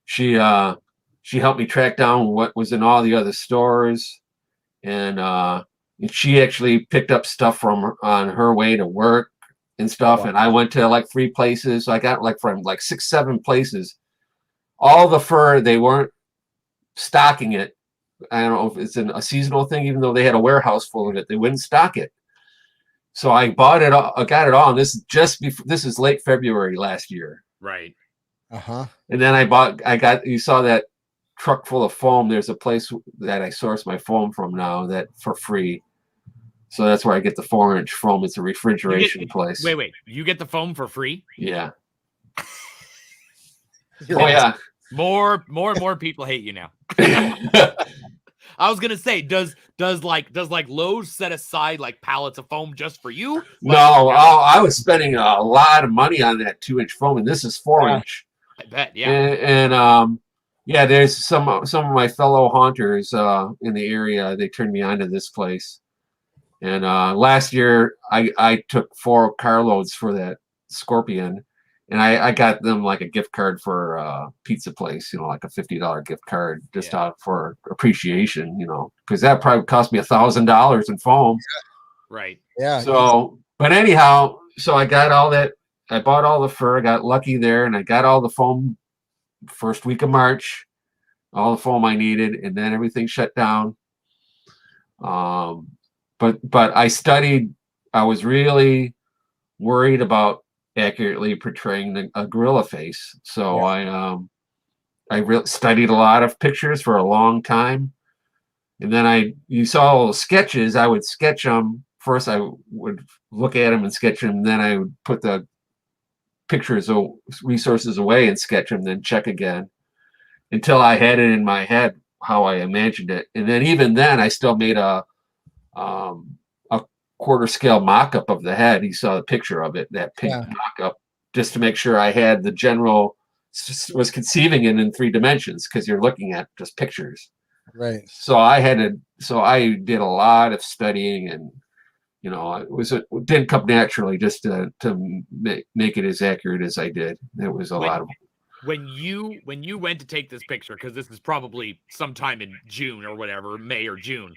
Speaker 6: She helped me track down what was in all the other stores, and she actually picked up stuff on her way to work and stuff. And I went to like 3 places. So I got from 6, 7 places. All the fur, they weren't stocking it. I don't know if it's a seasonal thing, even though they had a warehouse full of it, they wouldn't stock it. So I bought it all, I got it all. And this is late February last year.
Speaker 1: right.
Speaker 6: And then you saw that truck full of foam. There's a place that I source my foam from now that for free. So that's where I get the 4-inch foam. It's a refrigeration place.
Speaker 1: Wait. You get the foam for free?
Speaker 6: Yeah. Yeah.
Speaker 1: More and more people hate you now. I was gonna say, does Lowe's set aside like pallets of foam just for you?
Speaker 6: No, I was spending a lot of money on that 2-inch foam, and this is 4-inch.
Speaker 1: I bet, yeah.
Speaker 6: And yeah, there's some of my fellow haunters in the area. They turned me on to this place. And last year, I took 4 carloads for that Scorpion, and I got them like a gift card for a pizza place, like a $50 gift card just out for appreciation, because that probably cost me $1,000 in foam.
Speaker 1: Right.
Speaker 2: Yeah.
Speaker 6: So, but anyhow, so I got all that. I bought all the fur. I got lucky there, and I got all the foam first week of March, all the foam I needed, and then everything shut down. But I studied. I was really worried about accurately portraying a gorilla face, so I studied a lot of pictures for a long time, and then you saw all the sketches. I would sketch them first. I would look at them and sketch them, and then I would put the pictures or resources away and sketch them, then check again until I had it in my head how I imagined it. And then even then, I still made a quarter scale mock-up of the head. You saw the picture of it, that pink mock-up, just to make sure I had the general, was conceiving it in 3 dimensions, because you're looking at just pictures.
Speaker 2: Right.
Speaker 6: So I did a lot of studying, and it didn't come naturally just to make it as accurate as I did. It was a lot of.
Speaker 1: When you went to take this picture, because this is probably sometime in June or whatever, May or June,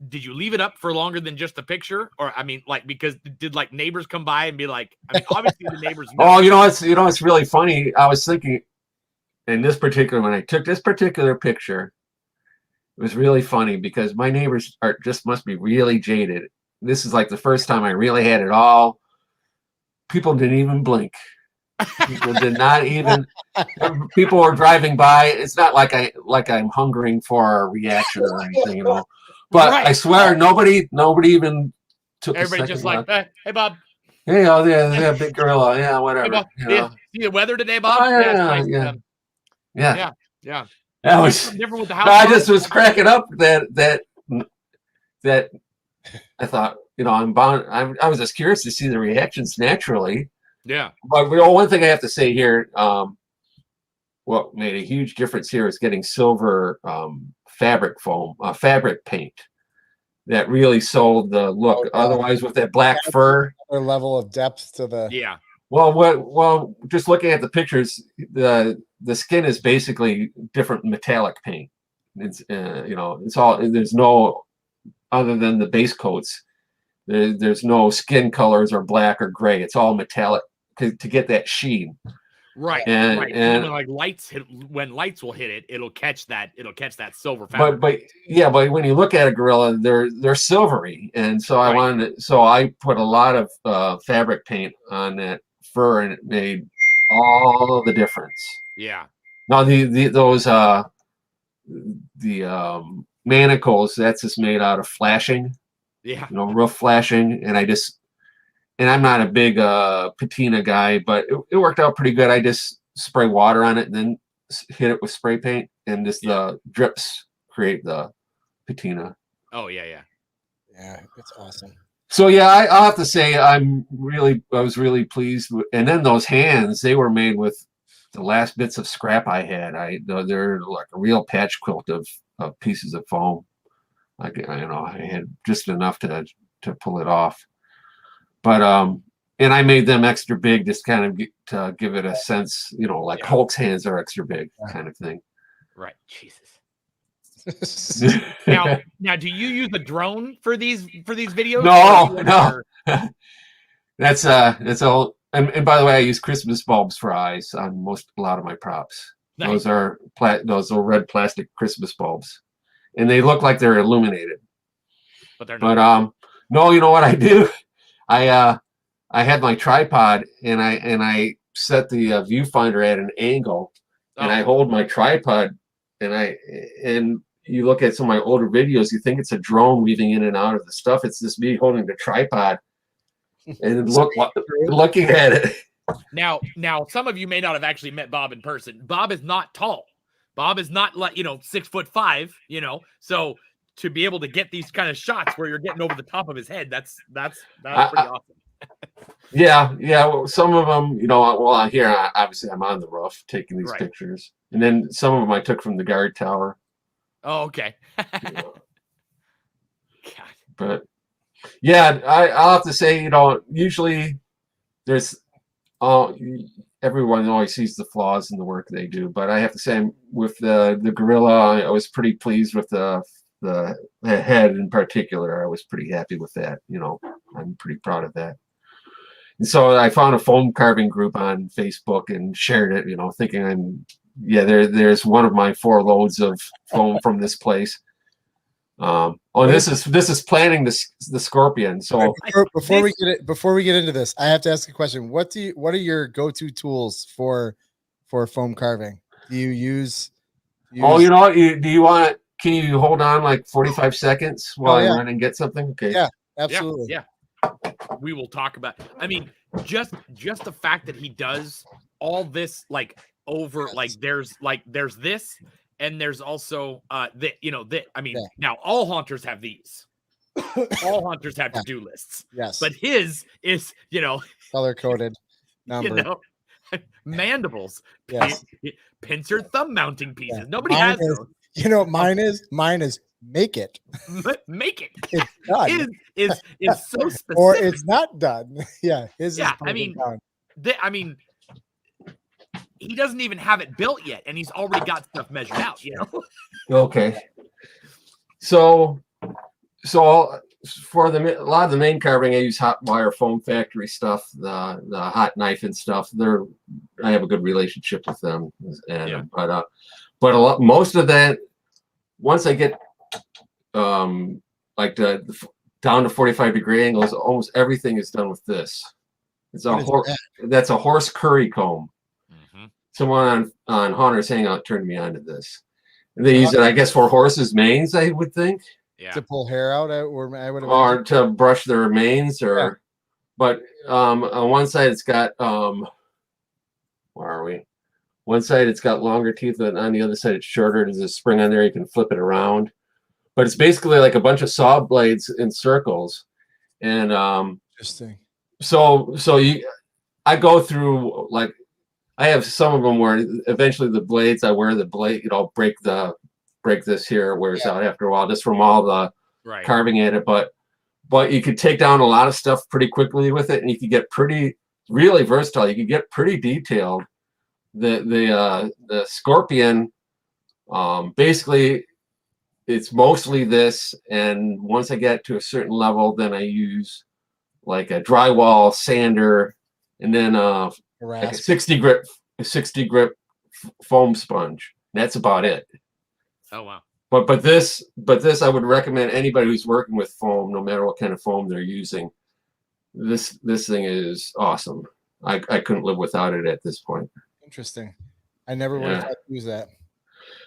Speaker 1: did you leave it up for longer than just the picture? Or because did neighbors come by and be like, obviously the neighbors know.
Speaker 6: Oh, it's really funny. I was thinking when I took this particular picture, it was really funny because my neighbors must be really jaded. This is like the first time I really had it all. People didn't even blink. People did not even. People were driving by. It's not like I'm hungering for a reaction or anything, But right. I swear, nobody even took.
Speaker 1: Everybody just like, hey, Bob.
Speaker 6: Hey, yeah, big gorilla, yeah, whatever.
Speaker 1: Hey, Bob, see the weather today, Bob?
Speaker 6: Oh,
Speaker 1: yeah.
Speaker 6: That was
Speaker 1: different with the house.
Speaker 6: I just was cracking up that I thought, I'm bound. I was just curious to see the reactions naturally.
Speaker 1: Yeah.
Speaker 6: But one thing I have to say here, what made a huge difference here is getting silver fabric foam, fabric paint that really sold the look. Otherwise, with that black fur,
Speaker 2: another level of depth to the.
Speaker 1: Yeah.
Speaker 6: Well, just looking at the pictures, the skin is basically different metallic paint. It's it's all, there's no, other than the base coats, there's no skin colors or black or gray. It's all metallic to get that sheen.
Speaker 1: Right.
Speaker 6: And-
Speaker 1: right.
Speaker 6: and-
Speaker 1: when like lights hit, when lights will hit it, it'll catch that silver fabric.
Speaker 6: but when you look at a gorilla, they're silvery, and so I
Speaker 1: Right.
Speaker 6: wanted so I put a lot of fabric paint on that fur, and it made all the difference.
Speaker 1: Yeah.
Speaker 6: Now those manacles, that's just made out of flashing,
Speaker 1: Yeah.
Speaker 6: roof flashing, and I'm not a big patina guy, but it worked out pretty good. I just spray water on it and then hit it with spray paint, and just the drips create the patina.
Speaker 1: Oh yeah.
Speaker 2: Yeah, it's awesome.
Speaker 6: So yeah, I'll have to say I was really pleased with, and then those hands, they were made with the last bits of scrap I had. They're like a real patch quilt of pieces of foam. I had just enough to pull it off. But and I made them extra big, just kind of to give it a sense, like Hulk's hands are extra big, kind of thing.
Speaker 1: Right. Jesus. Now, do you use a drone for these videos?
Speaker 6: No. That's all. And by the way, I use Christmas bulbs for eyes on a lot of my props.
Speaker 1: Nice.
Speaker 6: Those are red plastic Christmas bulbs, and they look like they're illuminated.
Speaker 1: But they're not.
Speaker 6: But no, you know what I do? I had my tripod, and I set the viewfinder at an angle, and I hold my tripod, and you look at some of my older videos, you think it's a drone weaving in and out of the stuff. It's just me holding the tripod and looking at it.
Speaker 1: Now, some of you may not have actually met Bob in person. Bob is not tall. Bob is not like 6'5", So to be able to get these kind of shots where you're getting over the top of his head, that's pretty awesome.
Speaker 6: Yeah. Well, some of them, well, here obviously I'm on the roof taking these pictures, and then some of them I took from the guard tower.
Speaker 1: Oh, okay.
Speaker 6: God. But yeah, I'll have to say, usually there's everyone always sees the flaws in the work they do, but I have to say, with the gorilla, I was pretty pleased with the head in particular. I was pretty happy with that. I'm pretty proud of that. And so I found a foam carving group on Facebook and shared it, thinking there's one of my 4 loads of foam from this place. This is planting the scorpion. So
Speaker 2: before we get into this, I have to ask a question. What are your go-to tools for foam carving? Do you use
Speaker 6: do you want it? Can you hold on like 45 seconds while I run and get something? Okay.
Speaker 2: Yeah, absolutely.
Speaker 1: Yeah. We will talk about. I mean, just the fact that he does all this there's this, and there's also now all haunters have these. All hunters have to-do lists.
Speaker 2: Yes.
Speaker 1: But his is,
Speaker 2: color coded number.
Speaker 1: Mandibles,
Speaker 2: yes.
Speaker 1: pincer thumb mounting pieces.
Speaker 2: Yeah.
Speaker 1: Nobody has those.
Speaker 2: Mine is make it.
Speaker 1: Make it.
Speaker 2: It's done.
Speaker 1: is so specific.
Speaker 2: Or it's not done. Yeah. His is
Speaker 1: done. He doesn't even have it built yet, and he's already got stuff measured out,
Speaker 6: Okay. So for a lot of the main carving, I use hot wire foam factory stuff, the hot knife and stuff. I have a good relationship with them, and but most of that, once I get down to 45-degree angles, almost everything is done with this. That's a horse curry comb.
Speaker 1: Mm-hmm.
Speaker 6: Someone on Haunter's Hangout turned me on to this. And they use it, I guess, for horses' manes, I would think.
Speaker 1: Yeah.
Speaker 2: To pull hair out,
Speaker 6: or to brush their manes, but on one side it's got where are we? One side it's got longer teeth, and on the other side it's shorter. There's a spring on there, you can flip it around. But it's basically like a bunch of saw blades in circles. And
Speaker 2: interesting.
Speaker 6: So I go through, like, I have some of them where eventually the blades, I wear the blade, break this here, wears out after a while, just from all the carving at it. But you could take down a lot of stuff pretty quickly with it, and you could get really versatile. You could get pretty detailed. The scorpion, basically, it's mostly this, and once I get to a certain level, then I use like a drywall sander, and then like a 60 grit a 60 grip foam sponge. That's about it.
Speaker 1: Oh wow.
Speaker 6: But this I would recommend anybody who's working with foam, no matter what kind of foam they're using. This thing is awesome. I couldn't live without it at this point.
Speaker 2: Interesting. I never would have thought to use that.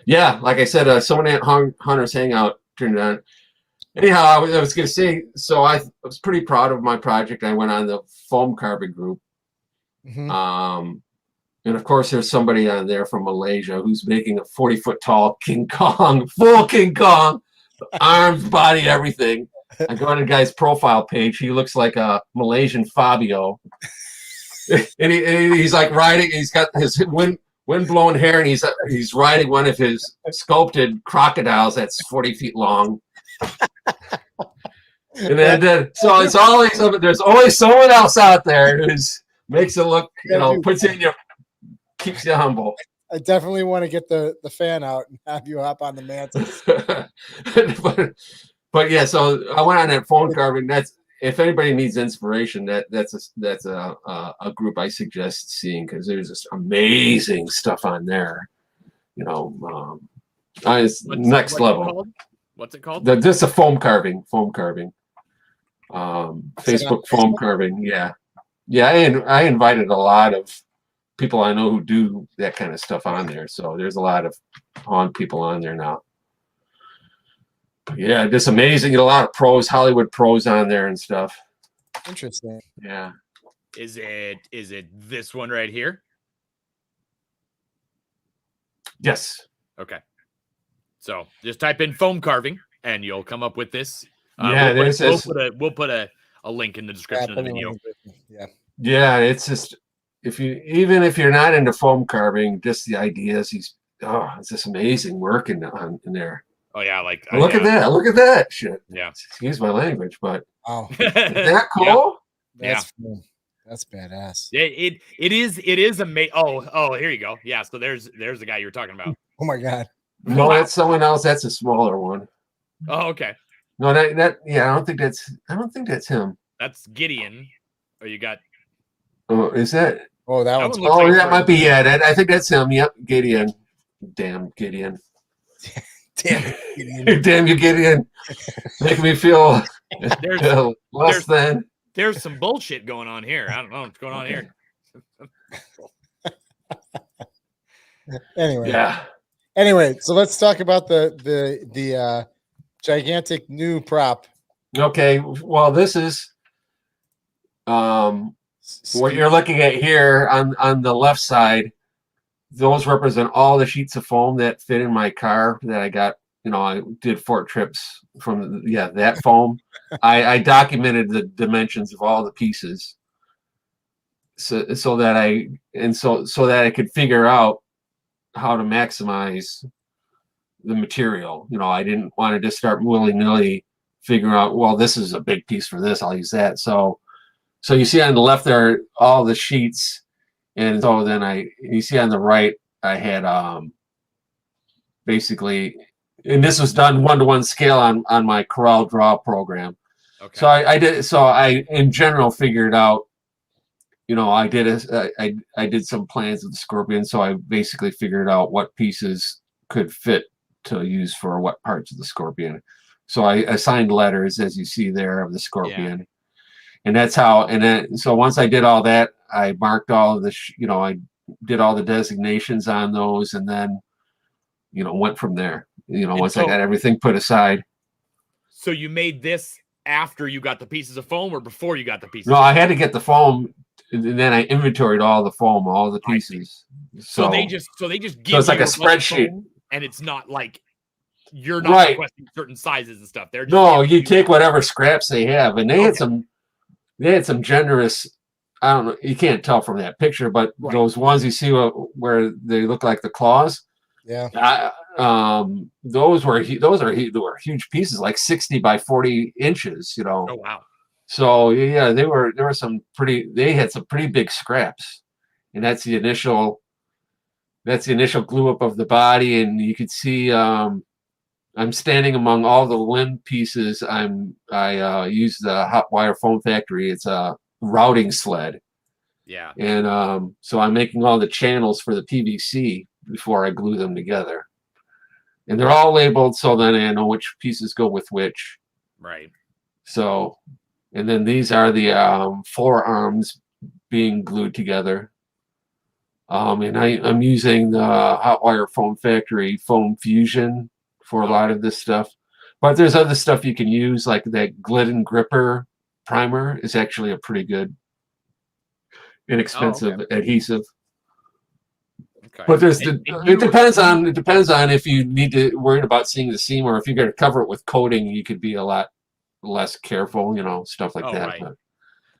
Speaker 6: Yeah, like I said, someone at Hunter's Hangout turned it on. Anyhow, I was going to say, so I was pretty proud of my project. I went on the foam carving group.
Speaker 2: Mm-hmm.
Speaker 6: And of course, there's somebody on there from Malaysia who's making a 40-foot tall King Kong, full King Kong, arms, body, everything. I go on the guy's profile page. He looks like a Malaysian Fabio. And he's like riding, he's got his wind-blown hair, and he's riding one of his sculpted crocodiles that's 40 feet long. And then so it's always, there's always someone else out there who makes it look, puts in your, keeps you humble.
Speaker 2: I definitely want to get the fan out and have you hop on the mantis.
Speaker 6: but yeah, so I went on that foam carving. That's, if anybody needs inspiration, that's a group I suggest seeing, because there's just amazing stuff on there. It's next level.
Speaker 1: What's it called?
Speaker 6: Just a foam carving. Facebook foam carving. Yeah. I invited a lot of people I know who do that kind of stuff on there. So there's a lot of people on there now. But yeah, just amazing. Get a lot of pros, Hollywood pros on there and stuff.
Speaker 2: Interesting.
Speaker 6: Yeah.
Speaker 1: Is it this one right here?
Speaker 6: Yes.
Speaker 1: Okay. So just type in foam carving and you'll come up with this.
Speaker 6: Yeah,
Speaker 1: we'll put a link in the description of the video.
Speaker 6: Yeah, it's just, if you're not into foam carving, just the ideas, it's just amazing work in there.
Speaker 1: Oh yeah,
Speaker 6: look at that shit.
Speaker 1: Yeah,
Speaker 6: excuse my language, but
Speaker 2: wow,
Speaker 6: is that cool?
Speaker 2: That's cool. That's badass.
Speaker 1: Yeah, it is amazing. Oh, here you go. Yeah, so there's the guy you were talking about.
Speaker 2: Oh my god.
Speaker 6: No, that's someone else. That's a smaller one.
Speaker 1: Oh, okay.
Speaker 6: No, yeah, I don't think that's him.
Speaker 1: That's Gideon. Or you got.
Speaker 6: Oh, is that?
Speaker 2: Oh, that one's.
Speaker 6: Oh, that might be I think that's him. Yep, Gideon. Damn Gideon.
Speaker 2: Damn
Speaker 6: you, Gideon. Make me feel less than.
Speaker 1: There's some bullshit going on here. I don't know what's going on here.
Speaker 2: Anyway, so let's talk about the gigantic new prop.
Speaker 6: Okay, well, this is what you're looking at here on the left side. Those represent all the sheets of foam that fit in my car that I got. I did 4 trips from that foam. I documented the dimensions of all the pieces, so that I could figure out how to maximize the material. I didn't want to just start willy-nilly figuring out, well, this is a big piece for this, I'll use that. So you see on the left there are all the sheets, and so then you see on the right I had basically, and this was done 1-to-1 scale on my Corel Draw program. Okay. So I in general figured out, I did some plans of the Scorpion, so I basically figured out what pieces could fit to use for what parts of the Scorpion. So I assigned letters, as you see there, of the Scorpion. Yeah. And that's how, and then, so once I did all that, I marked all of the, I did all the designations on those, and then, went from there, once I got everything put aside.
Speaker 1: So you made this after you got the pieces of foam or before you got the pieces?
Speaker 6: No, I had to get the foam, and then I inventoried all the foam, all the pieces.
Speaker 1: So they just give
Speaker 6: so it's like a spreadsheet.
Speaker 1: And it's not like you're not requesting certain sizes and stuff. They're just
Speaker 6: you take whatever scraps they have, and they had some generous. I don't know. You can't tell from that picture, but those ones you see where they look like the claws.
Speaker 2: Yeah.
Speaker 6: Those were huge pieces, like 60 by 40 inches.
Speaker 1: Oh wow.
Speaker 6: So yeah, they had some pretty big scraps, and that's the initial glue up of the body, and you could see I'm standing among all the limb pieces. I use the Hot Wire Foam Factory. It's a routing sled,
Speaker 1: Yeah.
Speaker 6: And so I'm making all the channels for the PVC before I glue them together. And they're all labeled, so then I know which pieces go with which.
Speaker 1: Right.
Speaker 6: So, and then these are the forearms being glued together. And I'm using the Hot Wire Foam Factory Foam Fusion for a lot of this stuff. But there's other stuff you can use, like that Glidden Gripper primer is actually a pretty good, inexpensive adhesive.
Speaker 1: Okay.
Speaker 6: But it depends on if you need to worried about seeing the seam, or if you're going to cover it with coating, you could be a lot less careful, stuff like that.
Speaker 1: Right.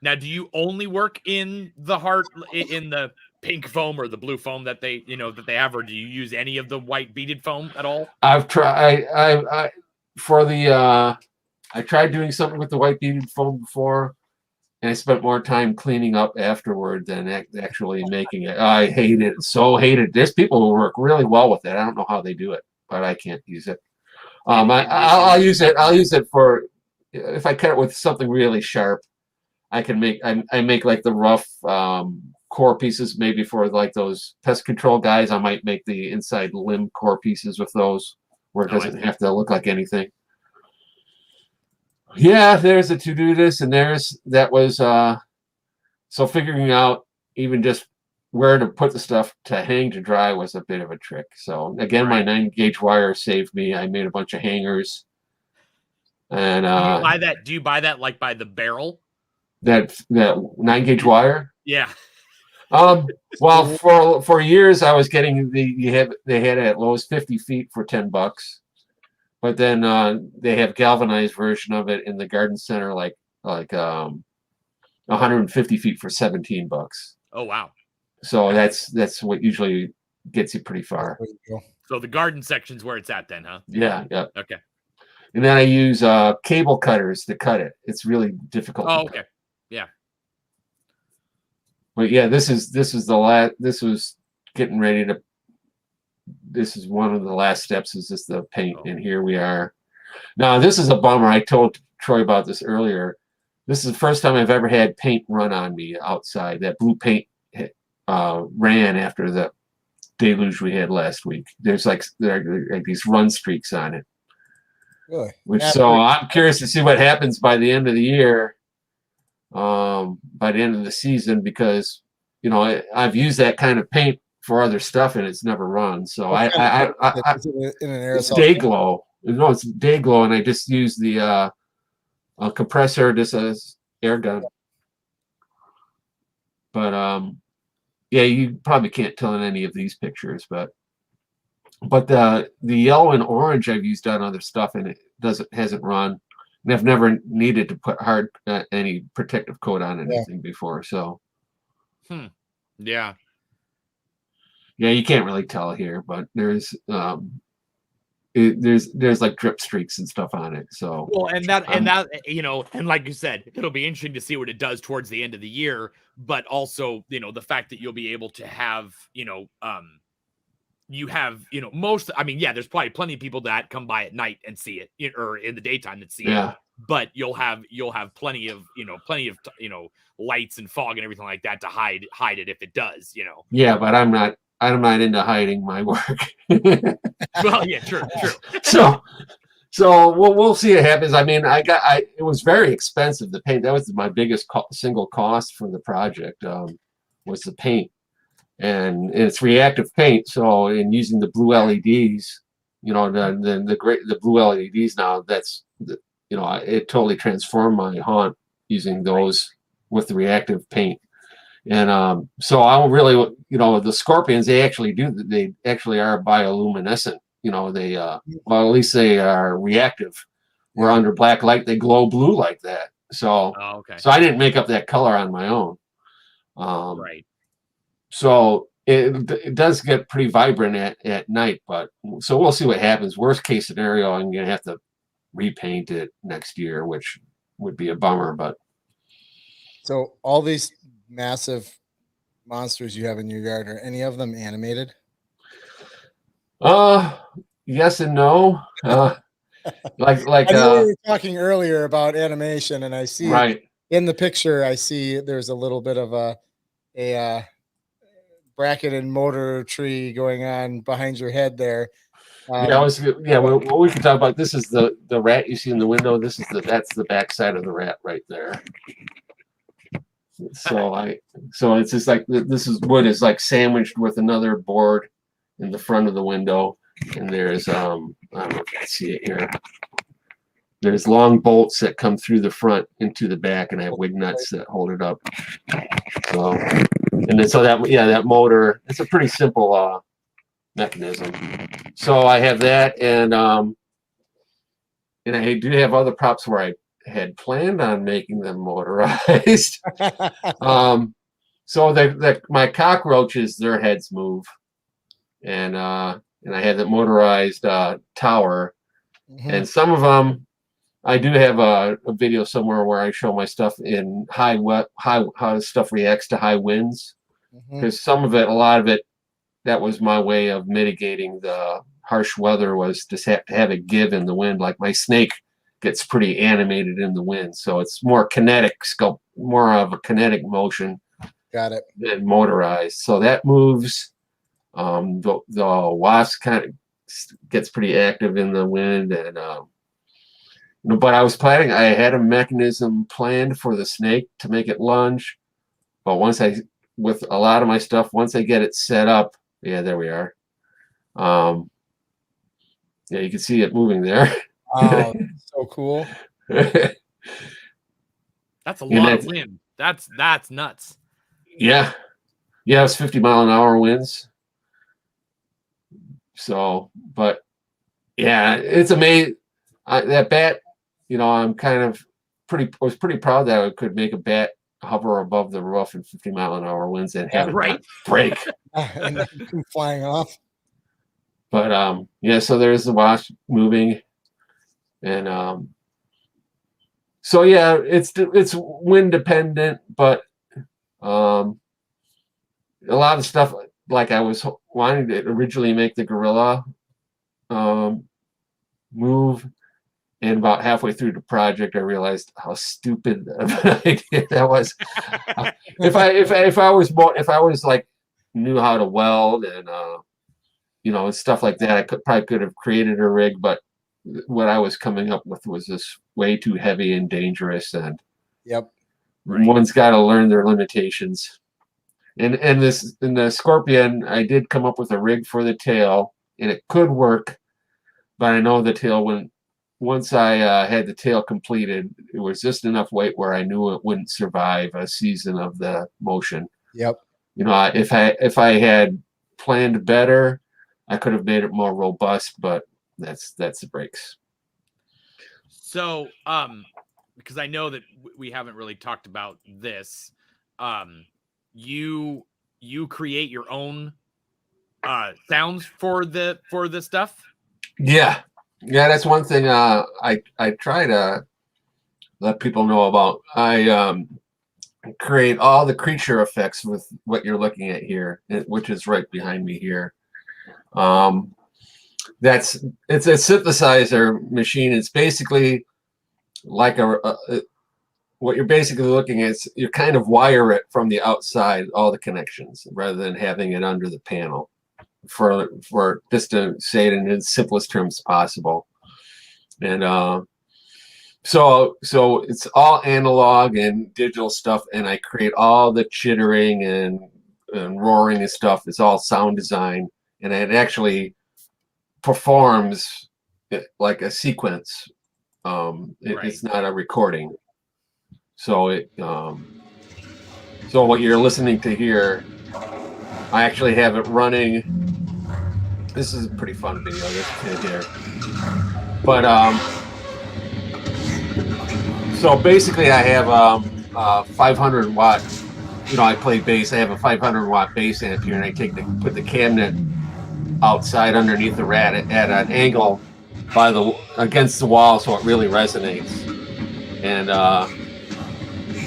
Speaker 1: Now, do you only work in the pink foam or the blue foam that they have, or do you use any of the white beaded foam at all?
Speaker 6: I've tried. I tried doing something with the white beaded foam before, and I spent more time cleaning up afterward than actually making it. I hate it. Hate it. There's people who work really well with it. I don't know how they do it, but I can't use it. I'll use it. I'll use it for if I cut it with something really sharp. I can make. I make like the rough core pieces, maybe for like those pest control guys. I might make the inside limb core pieces with those, where it doesn't have to look like anything. Yeah, there's a to-do list, and that was so figuring out even just where to put the stuff to hang to dry was a bit of a trick. So again, my 9-gauge wire saved me. I made a bunch of hangers. And
Speaker 1: do you buy that like by the barrel?
Speaker 6: That 9-gauge wire?
Speaker 1: Yeah.
Speaker 6: Well, for years I was getting they had it at Lowe's 50 feet for $10. But then they have galvanized version of it in the garden center, like 150 feet for $17.
Speaker 1: Oh wow!
Speaker 6: So that's what usually gets you pretty far.
Speaker 1: So the garden section's where it's at then, huh?
Speaker 6: Yeah.
Speaker 1: Okay.
Speaker 6: And then I use cable cutters to cut it. It's really difficult.
Speaker 1: Oh, okay. Yeah.
Speaker 6: But yeah, this was getting ready to. This is one of the last steps. Is just the paint, and here we are. Now this is a bummer. I told Troy about this earlier. This is the first time I've ever had paint run on me outside. That blue paint ran after the deluge we had last week. There are these run streaks on it.
Speaker 2: Really?
Speaker 6: So I'm curious to see what happens by the end of the year, by the end of the season, because I've used that kind of paint for other stuff and it's never run. So
Speaker 2: in an
Speaker 6: it's day glow. No, it's day glow, and I just use the compressor just as air gun. But yeah, you probably can't tell in any of these pictures, but the yellow and orange I've used on other stuff, and it hasn't run, and I've never needed to put any protective coat on anything before. So
Speaker 1: yeah,
Speaker 6: you can't really tell here, but there's like drip streaks and stuff on it. So
Speaker 1: and like you said, it'll be interesting to see what it does towards the end of the year, but also the fact that you'll be able to have you have there's probably plenty of people that come by at night and see it, or in the daytime that see it, but you'll have plenty of lights and fog and everything like that to hide it if it does.
Speaker 6: Yeah, but I'm not into hiding my work.
Speaker 1: Well, yeah, true.
Speaker 6: So we'll see what happens. I mean, it was very expensive. The paint, that was my biggest single cost for the project, was the paint, and it's reactive paint. So in using the blue LEDs, the blue LEDs now, it totally transformed my haunt using those with the reactive paint. And so I don't really, the scorpions, they actually are bioluminescent. Well, at least they are reactive. Where under black light, they glow blue like that. So, so I didn't make up that color on my own.
Speaker 1: Right.
Speaker 6: So it does get pretty vibrant at night, but so we'll see what happens. Worst case scenario, I'm going to have to repaint it next year, which would be a bummer, but.
Speaker 2: So all these massive monsters you have in your yard, are any of them animated?
Speaker 6: Yes and no. Like
Speaker 2: I know we were talking earlier about animation, and I see
Speaker 6: right
Speaker 2: in the picture, I see there's a little bit of a bracket and motor tree going on behind your head there.
Speaker 6: What we can talk about, this is the rat you see in the window. That's the back side of the rat right there. So it's just like wood is like sandwiched with another board in the front of the window, and there's I don't know if you can see it here. There's long bolts that come through the front into the back, and I have wig nuts that hold it up. So, and then that motor, it's a pretty simple mechanism. So I have that, and I do have other props where I had planned on making them motorized. So my cockroaches, their heads move, and I had the motorized tower, and some of them. I do have a video somewhere where I show my stuff in how the stuff reacts to high winds, because a lot of it, that was my way of mitigating the harsh weather, was to have it give in the wind. Like my snake gets pretty animated in the wind, so it's more kinetic sculpt, more of a kinetic motion.
Speaker 2: Got it.
Speaker 6: Than motorized. So that moves. The wasp kind of gets pretty active in the wind, and but I had a mechanism planned for the snake to make it lunge. But with a lot of my stuff, once I get it set up, there we are. You can see it moving there.
Speaker 2: Oh, so cool.
Speaker 1: That's a lot of wind. That's nuts.
Speaker 6: Yeah. Yeah, it's 50-mile-an-hour winds. So, but yeah, it's amazing. That bat, I'm I was pretty proud that I could make a bat hover above the roof in 50-mile-an-hour winds and have it not break.
Speaker 2: And flying off.
Speaker 6: But so there's the wasp moving, and so yeah, it's wind dependent, but a lot of stuff, like I was wanting to originally make the gorilla move. And about halfway through the project, I realized how stupid of an idea that was. If I was like knew how to weld and and stuff like that, I could have created a rig. But what I was coming up with was this way too heavy and dangerous. And one's got to learn their limitations. And in the Scorpion, I did come up with a rig for the tail, and it could work, but I know the tail once I had the tail completed, it was just enough weight where I knew it wouldn't survive a season of the motion.
Speaker 2: Yep.
Speaker 6: If I had planned better, I could have made it more robust, but that's the breaks.
Speaker 1: So, because I know that we haven't really talked about this, you create your own sounds for the stuff.
Speaker 6: Yeah. Yeah, that's one thing I try to let people know about. I create all the creature effects with what you're looking at here, which is right behind me here. It's a synthesizer machine. It's basically like what you're basically looking at is you kind of wire it from the outside, all the connections, rather than having it under the panel. For just to say it in its simplest terms possible, and so it's all analog and digital stuff, and I create all the chittering and roaring and stuff. It's all sound design, and it actually performs like a sequence. It's not a recording. So so what you're listening to here, I actually have it running. This is a pretty fun video, this kid here. But so basically I have a 500 watt, I play bass. I have a 500 watt bass amp here, and I put the cabinet outside underneath the rat at an angle against the wall, so it really resonates. And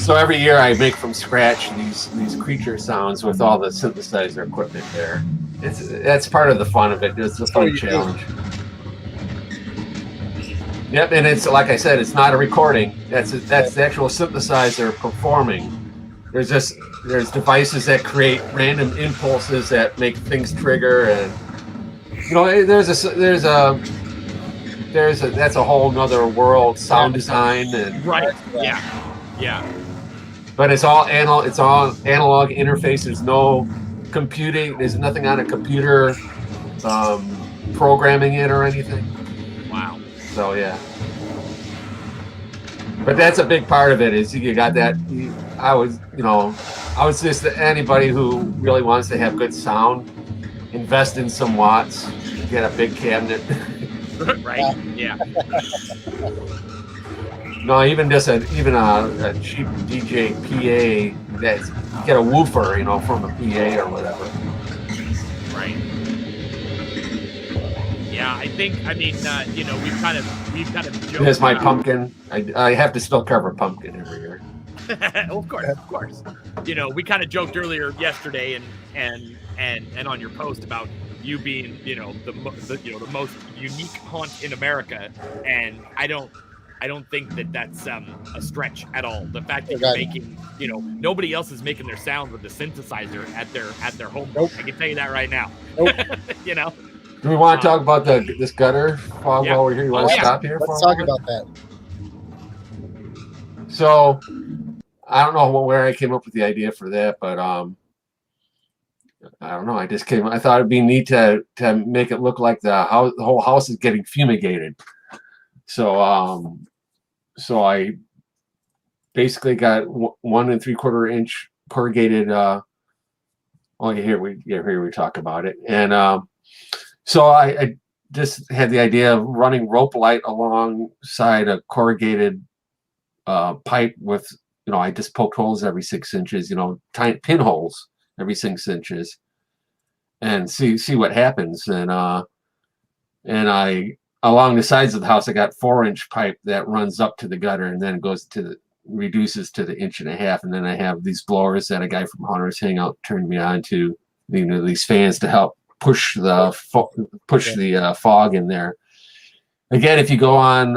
Speaker 6: so every year I make from scratch these creature sounds with all the synthesizer equipment there. That's part of the fun of it. It's a fun challenge. And it's like I said, it's not a recording. That's the actual synthesizer performing. there's devices that create random impulses that make things trigger, and that's a whole nother world, sound design, and
Speaker 1: Right. Yeah.
Speaker 6: but it's all analog interface. There's no computing. There's nothing on a computer programming it or anything.
Speaker 1: Wow.
Speaker 6: So yeah. But that's a big part of it. Is you got that. I was just anybody who really wants to have good sound, invest in some watts, get a big cabinet.
Speaker 1: Right. Yeah.
Speaker 6: No, even a cheap DJ PA that's get a woofer, from a PA or whatever.
Speaker 1: Right. Yeah, we've kind of joked.
Speaker 6: There's my pumpkin. I have to still cover pumpkin every year.
Speaker 1: Of course. We kind of joked earlier yesterday and on your post about you being, the most unique haunt in America, and I don't think that's a stretch at all. The fact that you're making, nobody else is making their sound with the synthesizer at their home.
Speaker 2: Nope.
Speaker 1: I can tell you that right now.
Speaker 2: Nope.
Speaker 6: Do we want to talk about this gutter while we're here? You want to stop here?
Speaker 2: Let's talk about that.
Speaker 6: So, I don't know where I came up with the idea for that, but I don't know. I thought it'd be neat to make it look like the whole house is getting fumigated. So I basically got 1 3/4 inch corrugated. Here we talk about it, and so I just had the idea of running rope light alongside a corrugated pipe with, I just poked holes every 6 inches, tiny pinholes every 6 inches, and see what happens. And I along the sides of the house, I got 4-inch pipe that runs up to the gutter and then goes reduces to the 1.5 inches. And then I have these blowers that a guy from Hunters Hangout turned me on to, these fans to help push the fog in there. Again, if you go on,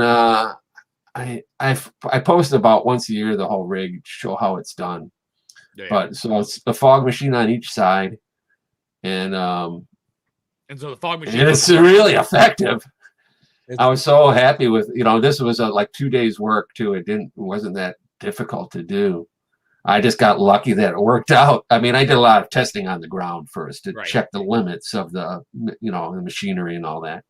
Speaker 6: I post about once a year the whole rig, show how it's done.
Speaker 1: Yeah.
Speaker 6: But so it's a fog machine on each side, and
Speaker 1: so the fog machine,
Speaker 6: and it's really effective. I was so happy with, this was like 2 days work too. It wasn't that difficult to do. I just got lucky that it worked out. I mean, I did a lot of testing on the ground first to check the limits of the machinery and all that.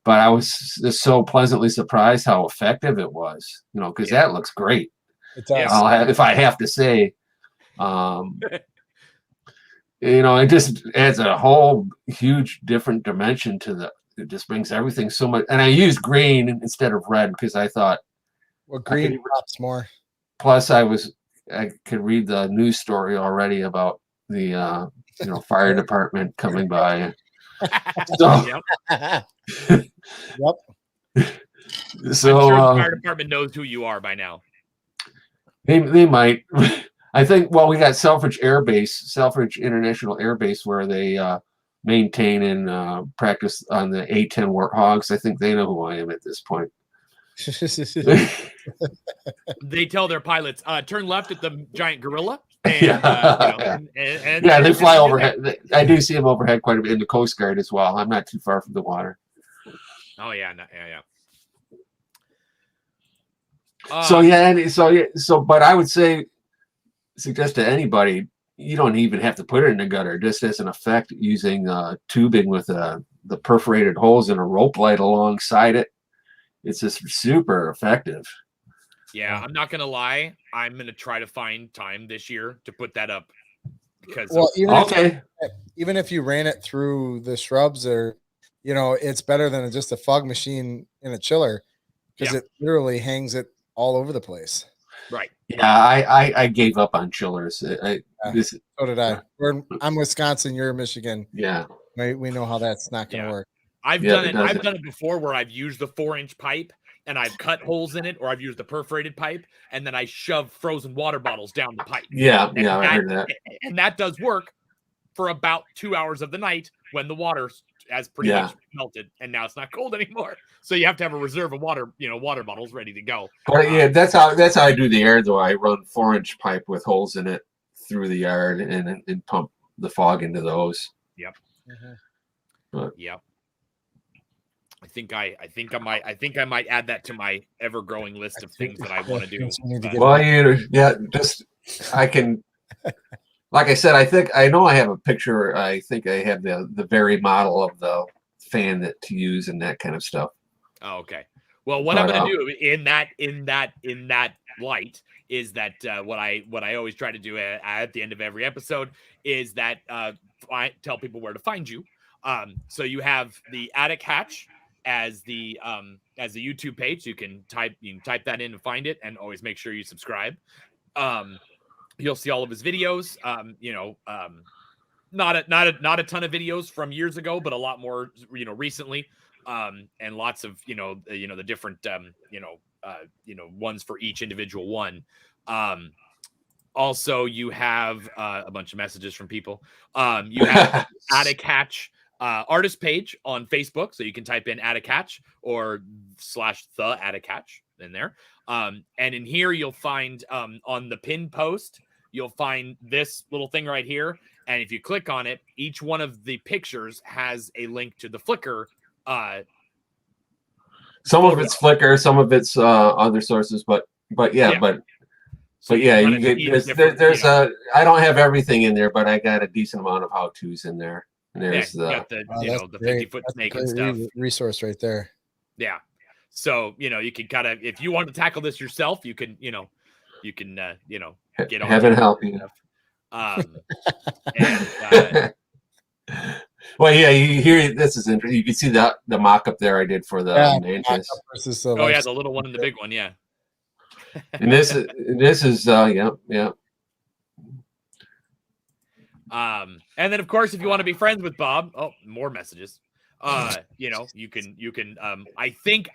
Speaker 6: But I was just so pleasantly surprised how effective it was, because that looks great.
Speaker 2: It does.
Speaker 6: If I have to say, it just adds a whole huge different dimension to it just brings everything so much. And I used green instead of red because I thought,
Speaker 2: well, green pops more.
Speaker 6: Plus I could read the news story already about the fire department coming by. So,
Speaker 2: Yep.
Speaker 6: So
Speaker 1: I'm sure the fire department knows who you are by now.
Speaker 6: They might. I think. Well, we got Selfridge International Air Base, where they maintain and practice on the A-10 Warthogs. I think they know who I am at this point.
Speaker 1: They tell their pilots, turn left at the giant gorilla. And,
Speaker 6: yeah, they fly overhead. I do see them overhead quite a bit in the Coast Guard as well. I'm not too far from the water.
Speaker 1: Oh yeah,
Speaker 6: But I would suggest to anybody, you don't even have to put it in the gutter. Just as an effect, using tubing with the perforated holes and a rope light alongside it. It's just super effective.
Speaker 1: Yeah, I'm not gonna lie. I'm gonna try to find time this year to put that up because
Speaker 2: even if you ran it through the shrubs, or it's better than just a fog machine in a chiller because it literally hangs it all over the place.
Speaker 1: Right.
Speaker 6: Yeah, I gave up on chillers. So
Speaker 2: did I. I'm Wisconsin. You're Michigan.
Speaker 6: Yeah,
Speaker 2: we know how that's not going to work.
Speaker 1: I've done it before where I've used the 4-inch pipe and I've cut holes in it, or I've used the perforated pipe and then I shove frozen water bottles down the pipe.
Speaker 6: I heard that.
Speaker 1: And that does work for about 2 hours of the night when the water has pretty much melted, and now it's not cold anymore. So you have to have a reserve of water, water bottles ready to go.
Speaker 6: But yeah, that's how I do the yard though. I run 4-inch pipe with holes in it through the yard and pump the fog into those.
Speaker 1: Yep.
Speaker 6: But,
Speaker 1: yep. I think I might add that to my ever growing list of things that I want to do.
Speaker 6: Just I can. Like I said, I know I have a picture. I think I have the very model of the fan to use and that kind of stuff.
Speaker 1: Oh, okay. Well, what I'm going to do in that light is that what I always try to do at the end of every episode is that tell people where to find you. So you have the Attic Hatch as the YouTube page. You can type that in and find it, and always make sure you subscribe. You'll see all of his videos. Not a ton of videos from years ago, but a lot more, recently. And lots of, the different, ones for each individual one. Also, you have a bunch of messages from people. You have Attic Hatch artist page on Facebook, so you can type in Attic Hatch or /the Attic Hatch in there. And in here, you'll find on the pinned post, you'll find this little thing right here. And if you click on it, each one of the pictures has a link to the Flickr.
Speaker 6: Some of it's Flickr, some of it's other sources, but yeah. You get there's I don't have everything in there, but I got a decent amount of how-tos in there. And there's
Speaker 1: the 50-foot snake and stuff.
Speaker 2: Resource right there.
Speaker 1: Yeah. So, you can kind of, if you want to tackle this yourself, you can get on
Speaker 6: heaven help you. Well, yeah, you hear this is interesting. You can see the mock-up there I did for the mansions.
Speaker 1: The little one and the big one, yeah.
Speaker 6: And this is yeah.
Speaker 1: And then of course, if you want to be friends with Bob, more messages. You can I think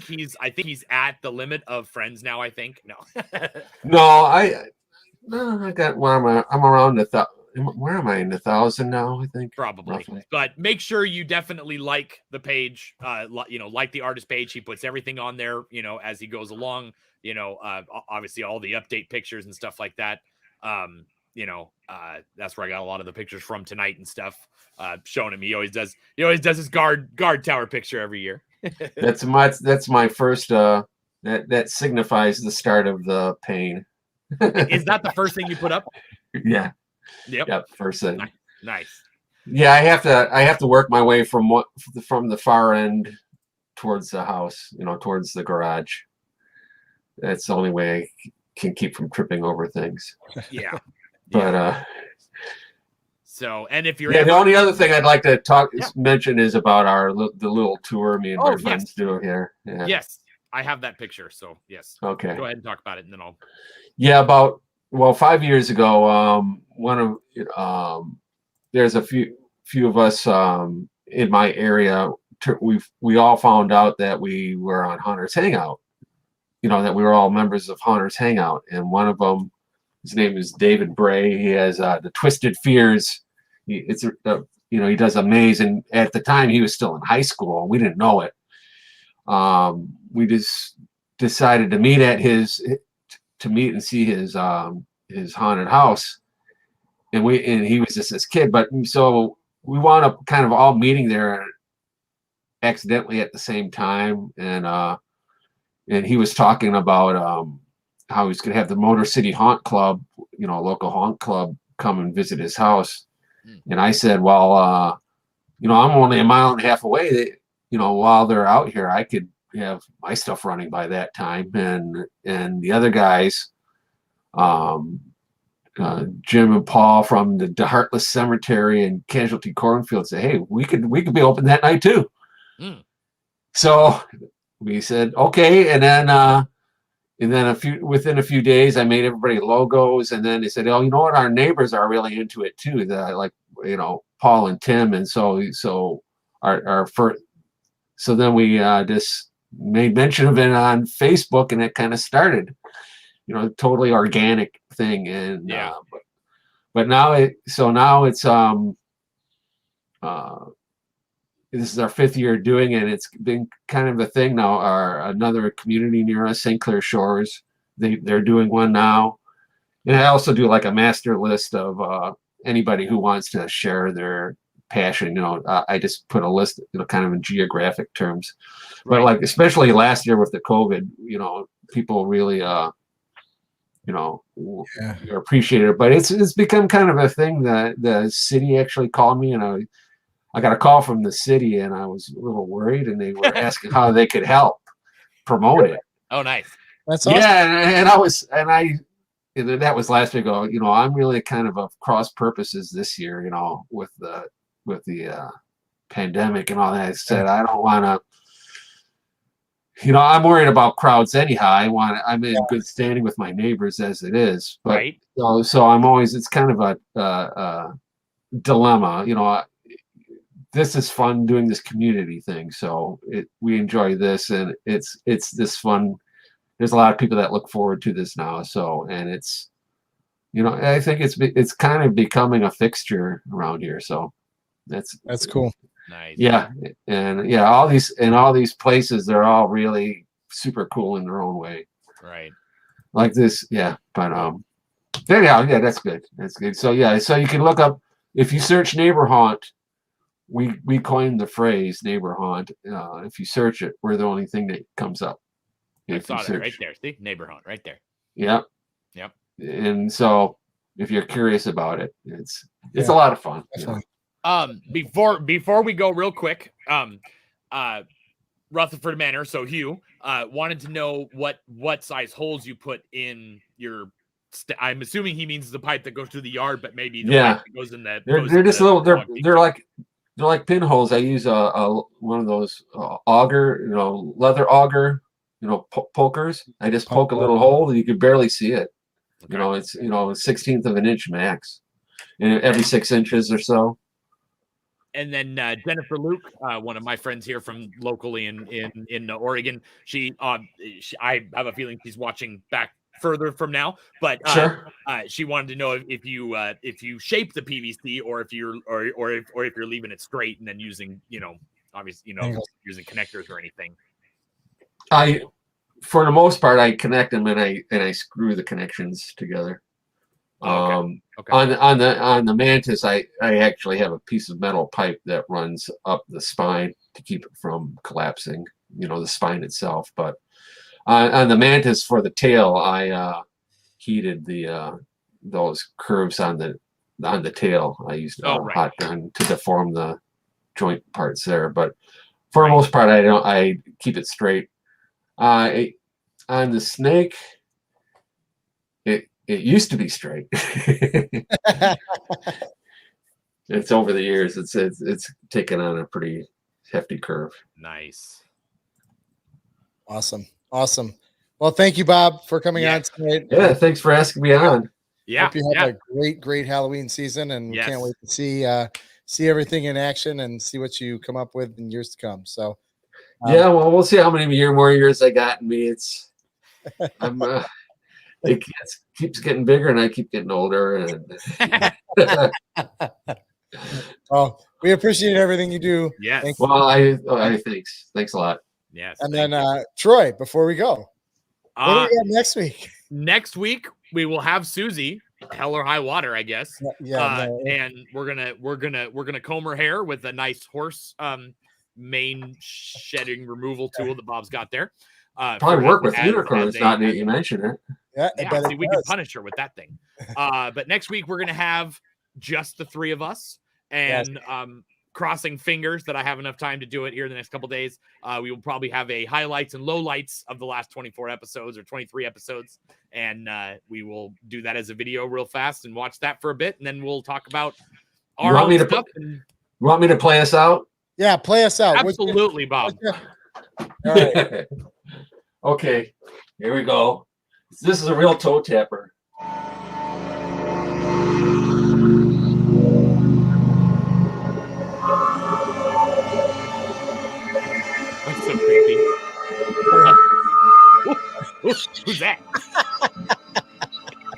Speaker 1: he's at the limit of friends now, I think.
Speaker 6: No, I got I'm around where am I in 1,000 now? I think
Speaker 1: probably.
Speaker 6: Roughly.
Speaker 1: But make sure you definitely like the page. Like the artist page. He puts everything on there. As he goes along. Obviously all the update pictures and stuff like that. That's where I got a lot of the pictures from tonight and stuff. Showing him. He always does his guard tower picture every year.
Speaker 6: That's my first. That signifies the start of the pain.
Speaker 1: Is that the first thing you put up?
Speaker 6: Yeah.
Speaker 1: Yep.
Speaker 6: First thing.
Speaker 1: Nice.
Speaker 6: Yeah, I have to work my way from the far end towards the house, towards the garage. That's the only way I can keep from tripping over things.
Speaker 1: Yeah.
Speaker 6: But
Speaker 1: so, and if you're
Speaker 6: the only other thing I'd like to mention is about the little tour me and my friends do here. Yeah.
Speaker 1: Yes, I have that picture. So yes.
Speaker 6: Okay.
Speaker 1: Go ahead and talk about it, and then I'll.
Speaker 6: Yeah, about 5 years ago, there's a few of us in my area. We all found out that we were on Hunters Hangout. That we were all members of Hunters Hangout, and one of them, his name is David Bray. He has the Twisted Fears. He does amazing. At the time, he was still in high school, and we didn't know it. We just decided to meet and see his haunted house, and he was just this kid. But so we wound up kind of all meeting there accidentally at the same time, and he was talking about how he's going to have the Motor City Haunt Club, a local haunt club, come and visit his house. And I said, well, I'm only a mile and a half away. While they're out here, I could have my stuff running by that time. And the other guys, Jim and Paul from the Heartless Cemetery and Casualty Cornfield, said, hey, we could be open that night too. So we said, okay. And then within a few days, I made everybody logos, and then they said, oh, you know what? Our neighbors are really into it too. Paul and Tim. And so our first, so then we just made mention of it on Facebook, and it kind of started, totally organic thing. And but now it's this is our 5th year doing it. It's been kind of a thing now. Another community near us, St. Clair Shores, they're doing one now. And I also do like a master list of anybody who wants to share their passion. I just put a list, kind of in geographic terms. But like, especially last year with the COVID, people really, appreciate it. But it's become kind of a thing that the city actually called me, and I got a call from the city, and I was a little worried, and they were asking how they could help promote it.
Speaker 1: Oh, nice.
Speaker 2: That's awesome.
Speaker 6: Yeah, and that was last week ago. I'm really kind of cross purposes this year, with the pandemic and all that. I said, I don't want to, I'm worried about crowds anyhow. I'm in good standing with my neighbors as it is, but so I'm always, it's kind of a dilemma. This is fun doing this community thing. So we enjoy this, and it's this fun. There's a lot of people that look forward to this now. So, and it's, I think it's kind of becoming a fixture around here. So that's
Speaker 2: cool.
Speaker 1: Nice.
Speaker 6: Yeah. And all these places, they're all really super cool in their own way.
Speaker 1: Right.
Speaker 6: Like this. Yeah. But, anyhow, that's good. That's good. So so you can look up, if you search neighbor haunt, we coined the phrase neighbor haunt. If you search it, we're the only thing that comes up.
Speaker 1: I saw that right there. See, neighbor haunt right there.
Speaker 6: Yep. And so if you're curious about it, it's a lot of fun.
Speaker 1: Before we go real quick, Rutherford Manor. So Hugh wanted to know what size holes you put in your. I'm assuming he means the pipe that goes through the yard, but maybe the pipe that goes in that.
Speaker 6: They're just little. They're like pinholes. I use one of those auger, leather auger, pokers. I just poke a little hole, and you can barely see it. Okay. It's a 1/16 of an inch max, and every 6 inches or so.
Speaker 1: And then Jennifer Luke, one of my friends here from locally in Oregon, I have a feeling she's watching back further from now, but
Speaker 6: sure.
Speaker 1: She wanted to know if you shape the PVC or if you're leaving it straight and then using obviously using connectors or anything.
Speaker 6: For the most part, I connect them and I screw the connections together. Okay. On the Mantis, I actually have a piece of metal pipe that runs up the spine to keep it from collapsing, the spine itself. But on the Mantis, for the tail, I heated those curves on the tail. I used a hot gun to deform the joint parts there. But for the most part, I keep it straight. On the Snake, it used to be straight. It's over the years. It's taken on a pretty hefty curve.
Speaker 1: Nice.
Speaker 2: Awesome. Well, thank you, Bob, for coming on tonight.
Speaker 6: Yeah, thanks for asking me on.
Speaker 1: Yeah.
Speaker 2: Hope you have a great Halloween season, and we can't wait to see everything in action and see what you come up with in years to come. So
Speaker 6: well, we'll see how many more years I got in me. It keeps getting bigger, and I keep getting older. And
Speaker 2: well, we appreciate everything you do.
Speaker 1: Yes.
Speaker 6: Well, thanks a lot.
Speaker 1: Yes.
Speaker 2: And then Troy, before we go, what do we got next week?
Speaker 1: Next week we will have Susie, hell or high water, I guess. And we're gonna comb her hair with a nice horse mane shedding removal tool that Bob's got there.
Speaker 6: Probably work with unicorns. Not that you mentioned it.
Speaker 2: Yeah,
Speaker 1: see, we can punish her with that thing. But next week we're gonna have just the three of us, and crossing fingers that I have enough time to do it here in the next couple days. We will probably have a highlights and lowlights of the last 24 episodes or 23 episodes, and we will do that as a video real fast and watch that for a bit, and then we'll talk about our own stuff. You
Speaker 6: want me to play us out?
Speaker 2: Yeah, play us out.
Speaker 1: Absolutely, Bob.
Speaker 2: All right.
Speaker 6: Okay, here we go. This is a real toe tapper.
Speaker 1: That's so creepy. Who's that?